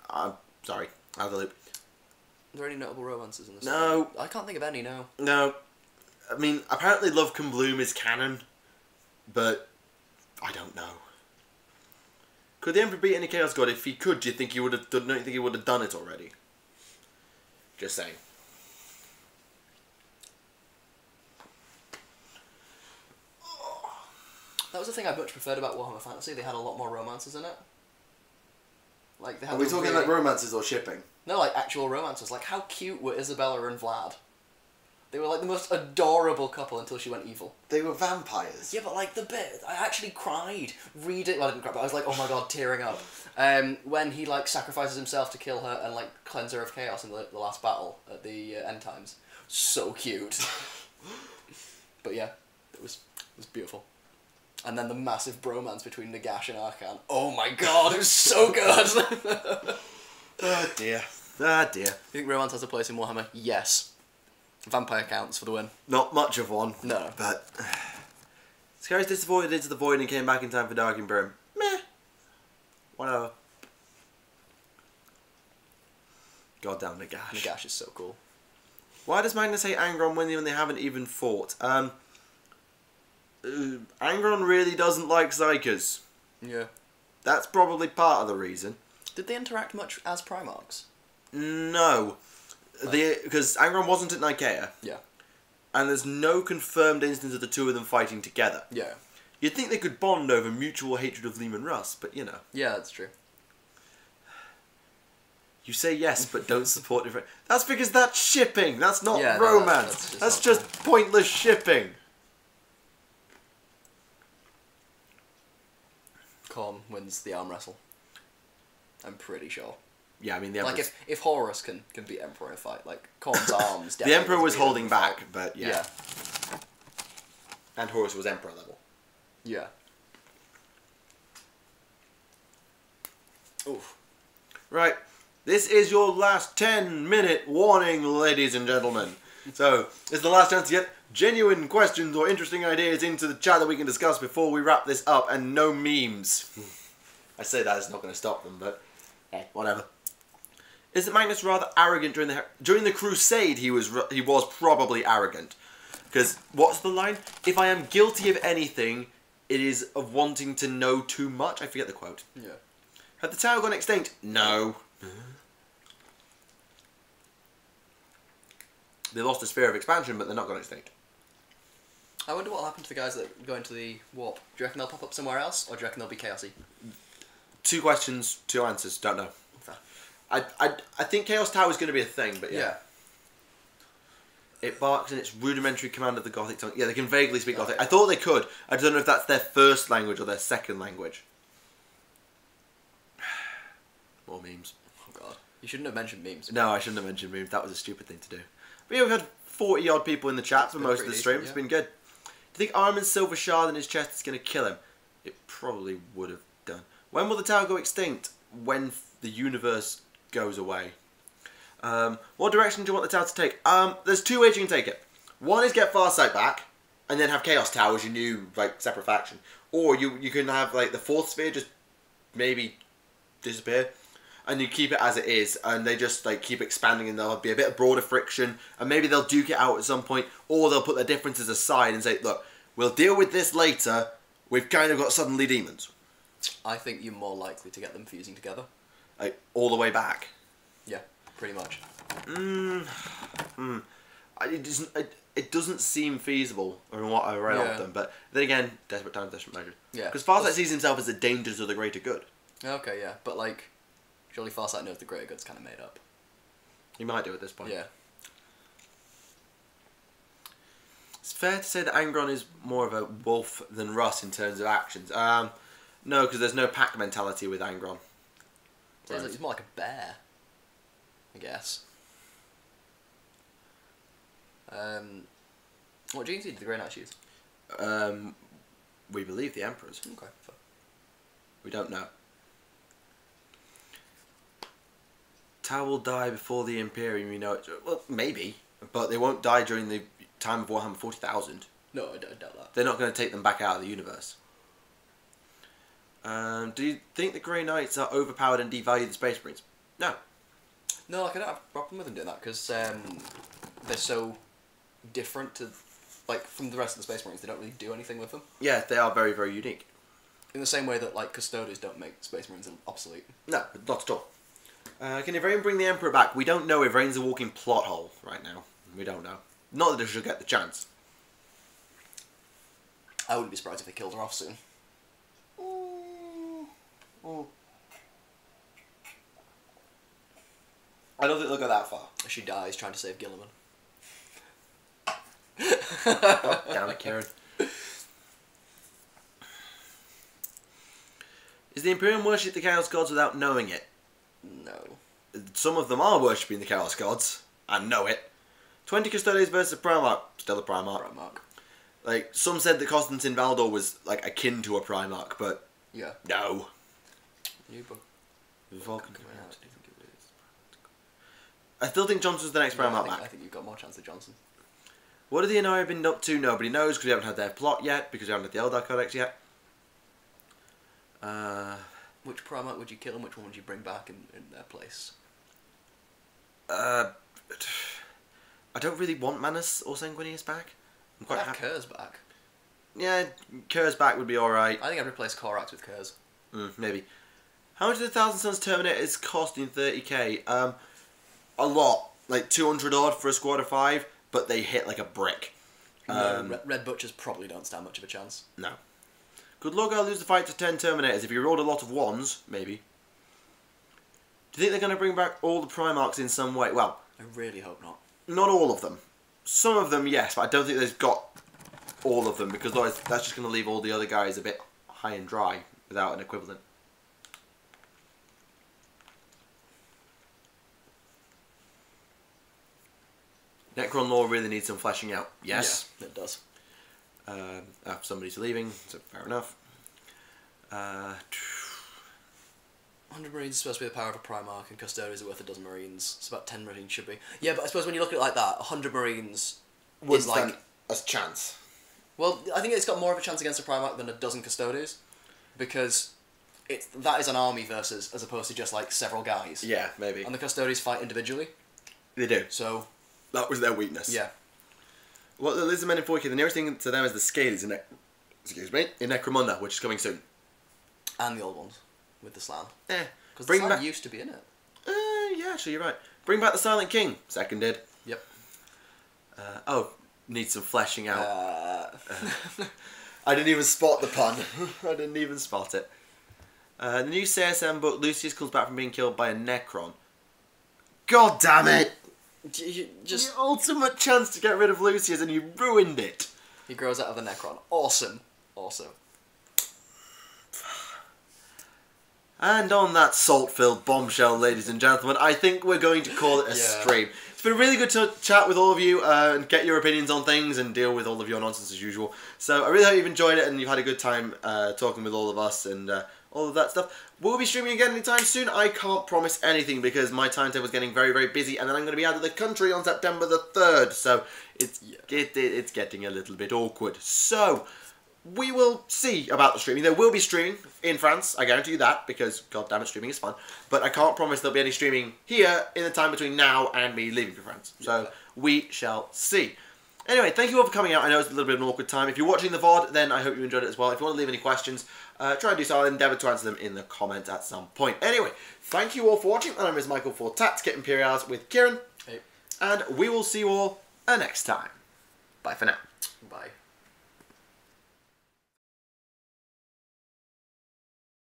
I'm sorry. Out of the loop. Are there any notable romances in this? No. I can't think of any, no. No. I mean, apparently Love Can Bloom is canon, but I don't know. Could the Emperor beat any Chaos God? If he could, do you think he would have done? Don't you think he would have done it already? Just saying. That was the thing I much preferred about Warhammer Fantasy. They had a lot more romances in it. Like they had. Are we talking like romances or shipping? No, like actual romances. Like how cute were Isabella and Vlad? They were like the most adorable couple until she went evil. They were vampires. Yeah, but like the bit, I actually cried reading. Well, I didn't cry, but I was like, oh my god, tearing up. When he like sacrifices himself to kill her and like cleanse her of chaos in the last battle at the end times. So cute. But yeah, it was beautiful. And then the massive bromance between Nagash and Arkan. Oh my god, it was so good. Oh dear. Ah dear. You think romance has a place in Warhammer? Yes. Vampire counts for the win. Not much of one. No. But Scary's disappointed into the void and came back in time for Dark Imperium. Meh. Whatever. Goddamn Nagash. Nagash is so cool. Why does Magnus hate Angron when they haven't even fought? Angron really doesn't like Psykers. Yeah. That's probably part of the reason. Did they interact much as Primarchs? No. Because Angron wasn't at Nicaea. Yeah. And there's no confirmed instance of the two of them fighting together. Yeah. You'd think they could bond over mutual hatred of Lehman Russ, but you know. Yeah, that's true. You say yes, but don't support different... That's because that's shipping. That's not yeah, romance. No, that's just pointless shipping. Khorne wins the arm wrestle. I'm pretty sure. Yeah, I mean, the like if Horus can beat Emperor in a fight, like Khorne's arms. The Emperor was holding back, but yeah. Yeah. And Horus was Emperor level. Yeah. Oof. Right. This is your last 10-minute warning, ladies and gentlemen. So, it's the last chance to get genuine questions or interesting ideas into the chat that we can discuss before we wrap this up, and no memes. I say that, it's not going to stop them, but hey, whatever. Isn't Magnus rather arrogant during the Crusade? He was probably arrogant, because what's the line? If I am guilty of anything, it is of wanting to know too much. I forget the quote. Yeah. Have the Tau gone extinct? No. They lost a sphere of expansion, but they're not gone extinct. I wonder what will happen to the guys that go into the warp. Do you reckon they'll pop up somewhere else, or do you reckon they'll be chaosy? 2 questions, 2 answers. Don't know. Fair. I think Chaos Tower is going to be a thing, but yeah. It barks in its rudimentary command of the Gothic tongue. Yeah, they can vaguely speak Gothic. I thought they could. I don't know if that's their first language or their second language. More memes. Oh god. You shouldn't have mentioned memes. No, I shouldn't have mentioned memes. That was a stupid thing to do. But yeah, we've had 40 odd people in the chat for most of the stream. It's been good. Do you think Armin's silver shard in his chest is going to kill him? It probably would have done. When will the tower go extinct? When the universe goes away. What direction do you want the tower to take? There's 2 ways you can take it. One is get Farsight back, and then have Chaos Tower as your new separate faction. Or you can have the 4th sphere just maybe disappear, and you keep it as it is, and they just keep expanding, and there'll be a bit of broader friction, and maybe they'll duke it out at some point, or they'll put their differences aside and say, look, we'll deal with this later. We've kind of got suddenly demons. I think you're more likely to get them fusing together. All the way back. Yeah, pretty much. It doesn't seem feasible from what I read of them, but then again, desperate times, desperate measures. Yeah. Because Farsight sees himself as a danger to the greater good. Okay, yeah, but surely Farsight knows the greater good's kind of made up. He might do at this point. Yeah. It's fair to say that Angron is more of a wolf than Russ in terms of actions. No, because there's no pack mentality with Angron. He's more like a bear, I guess. What genes did the Grey Knights use? We believe the Emperors. Okay, fair. We don't know. Tau will die before the Imperium, you know. Well, maybe, but they won't die during the time of Warhammer 40,000. No, I doubt that. They're not going to take them back out of the universe. Do you think the Grey Knights are overpowered and devalue the Space Marines? No. No, like, I don't have a problem with them doing that, because they're so different to, like, from the rest of the Space Marines. They don't really do anything with them. Yeah, they are very, very unique. In the same way that, like, Custodians don't make Space Marines obsolete. No, not at all. Can Ivrain bring the Emperor back? We don't know. Ivrain's a walking plot hole right now. We don't know. Not that they should get the chance. I wouldn't be surprised if they killed her off soon. I don't think they'll go that far. She dies trying to save Gilliman. Oh, damn it, Kieran. Is the Imperium worship the Chaos Gods without knowing it? No. Some of them are worshipping the Chaos Gods and know it. 20 Custodians versus Primarch. Still a Primarch. Like, some said that Constantine Valdor was, like, akin to a Primarch, but... Yeah. No. Vulcan. I still think Johnson's the next Primarch back. I think you've got more chance of Johnson. What have the Inari been up to? Nobody knows, because we haven't had their plot yet, because we haven't had the Eldar Codex yet. Which Primarch would you kill and which one would you bring back in their place? I don't really want Manus or Sanguinius back. I'm quite happy. Kerr's back. Yeah, Kerr's back would be alright. I think I'd replace Korax with Kerr's. Maybe. How much did the Thousand Suns Terminators cost in 30k? A lot. Like 200 odd for a squad of 5, but they hit like a brick. No, Red Butchers probably don't stand much of a chance. No. Could Lorgar lose the fight to 10 Terminators if he rolled a lot of 1s? Maybe. Do you think they're going to bring back all the Primarchs in some way? Well, I really hope not. Not all of them. Some of them, yes, but I don't think they've got all of them, because otherwise that's just going to leave all the other guys a bit high and dry without an equivalent. Necron lore really needs some fleshing out. Yes. Yeah, it does. Somebody's leaving, so fair enough. 100 Marines is supposed to be the power of a Primarch, and Custodians are worth a dozen Marines. It's about 10 Marines should be. Yeah, but I suppose when you look at it like that, 100 Marines is like... a chance. Well, I think it's got more of a chance against a Primarch than a dozen Custodians, because that is an army versus, as opposed to just like several guys. Yeah, maybe. And the Custodians fight individually. They do. So... that was their weakness. Yeah. Well, the Lizardmen in 4K, the nearest thing to them is the Scales in Necromunda, which is coming soon. And the old ones, with the Slan. Because the Slan used to be in it. Yeah, actually, you're right. Bring back the Silent King. Seconded. Yep. Needs some fleshing out. I didn't even spot the pun. I didn't even spot it. The new CSM book, Lucius comes back from being killed by a Necron. God damn it! Just the ultimate chance to get rid of Lucius and you ruined it. He grows out of the Necron. Awesome. Awesome. And on that salt-filled bombshell, ladies and gentlemen, I think we're going to call it a stream. It's been really good to chat with all of you and get your opinions on things and deal with all of your nonsense as usual. So I really hope you've enjoyed it and you've had a good time talking with all of us and all of that stuff. We'll be streaming again anytime soon. I can't promise anything because my timetable is getting very, very busy, and then I'm going to be out of the country on September the 3rd, so it's getting a little bit awkward. So we will see about the streaming. There will be streaming in France, I guarantee you that, because god damn it, streaming is fun. But I can't promise there'll be any streaming here in the time between now and me leaving for France. So we shall see. Anyway, thank you all for coming out. I know it's a little bit of an awkward time. If you're watching the VOD, then I hope you enjoyed it as well. If you want to leave any questions, try and do so. I'll endeavour to answer them in the comments at some point. Anyway, thank you all for watching. My name is Michael for Tactica Imperialis with Kieran. Hey. And we will see you all next time. Bye for now. Bye.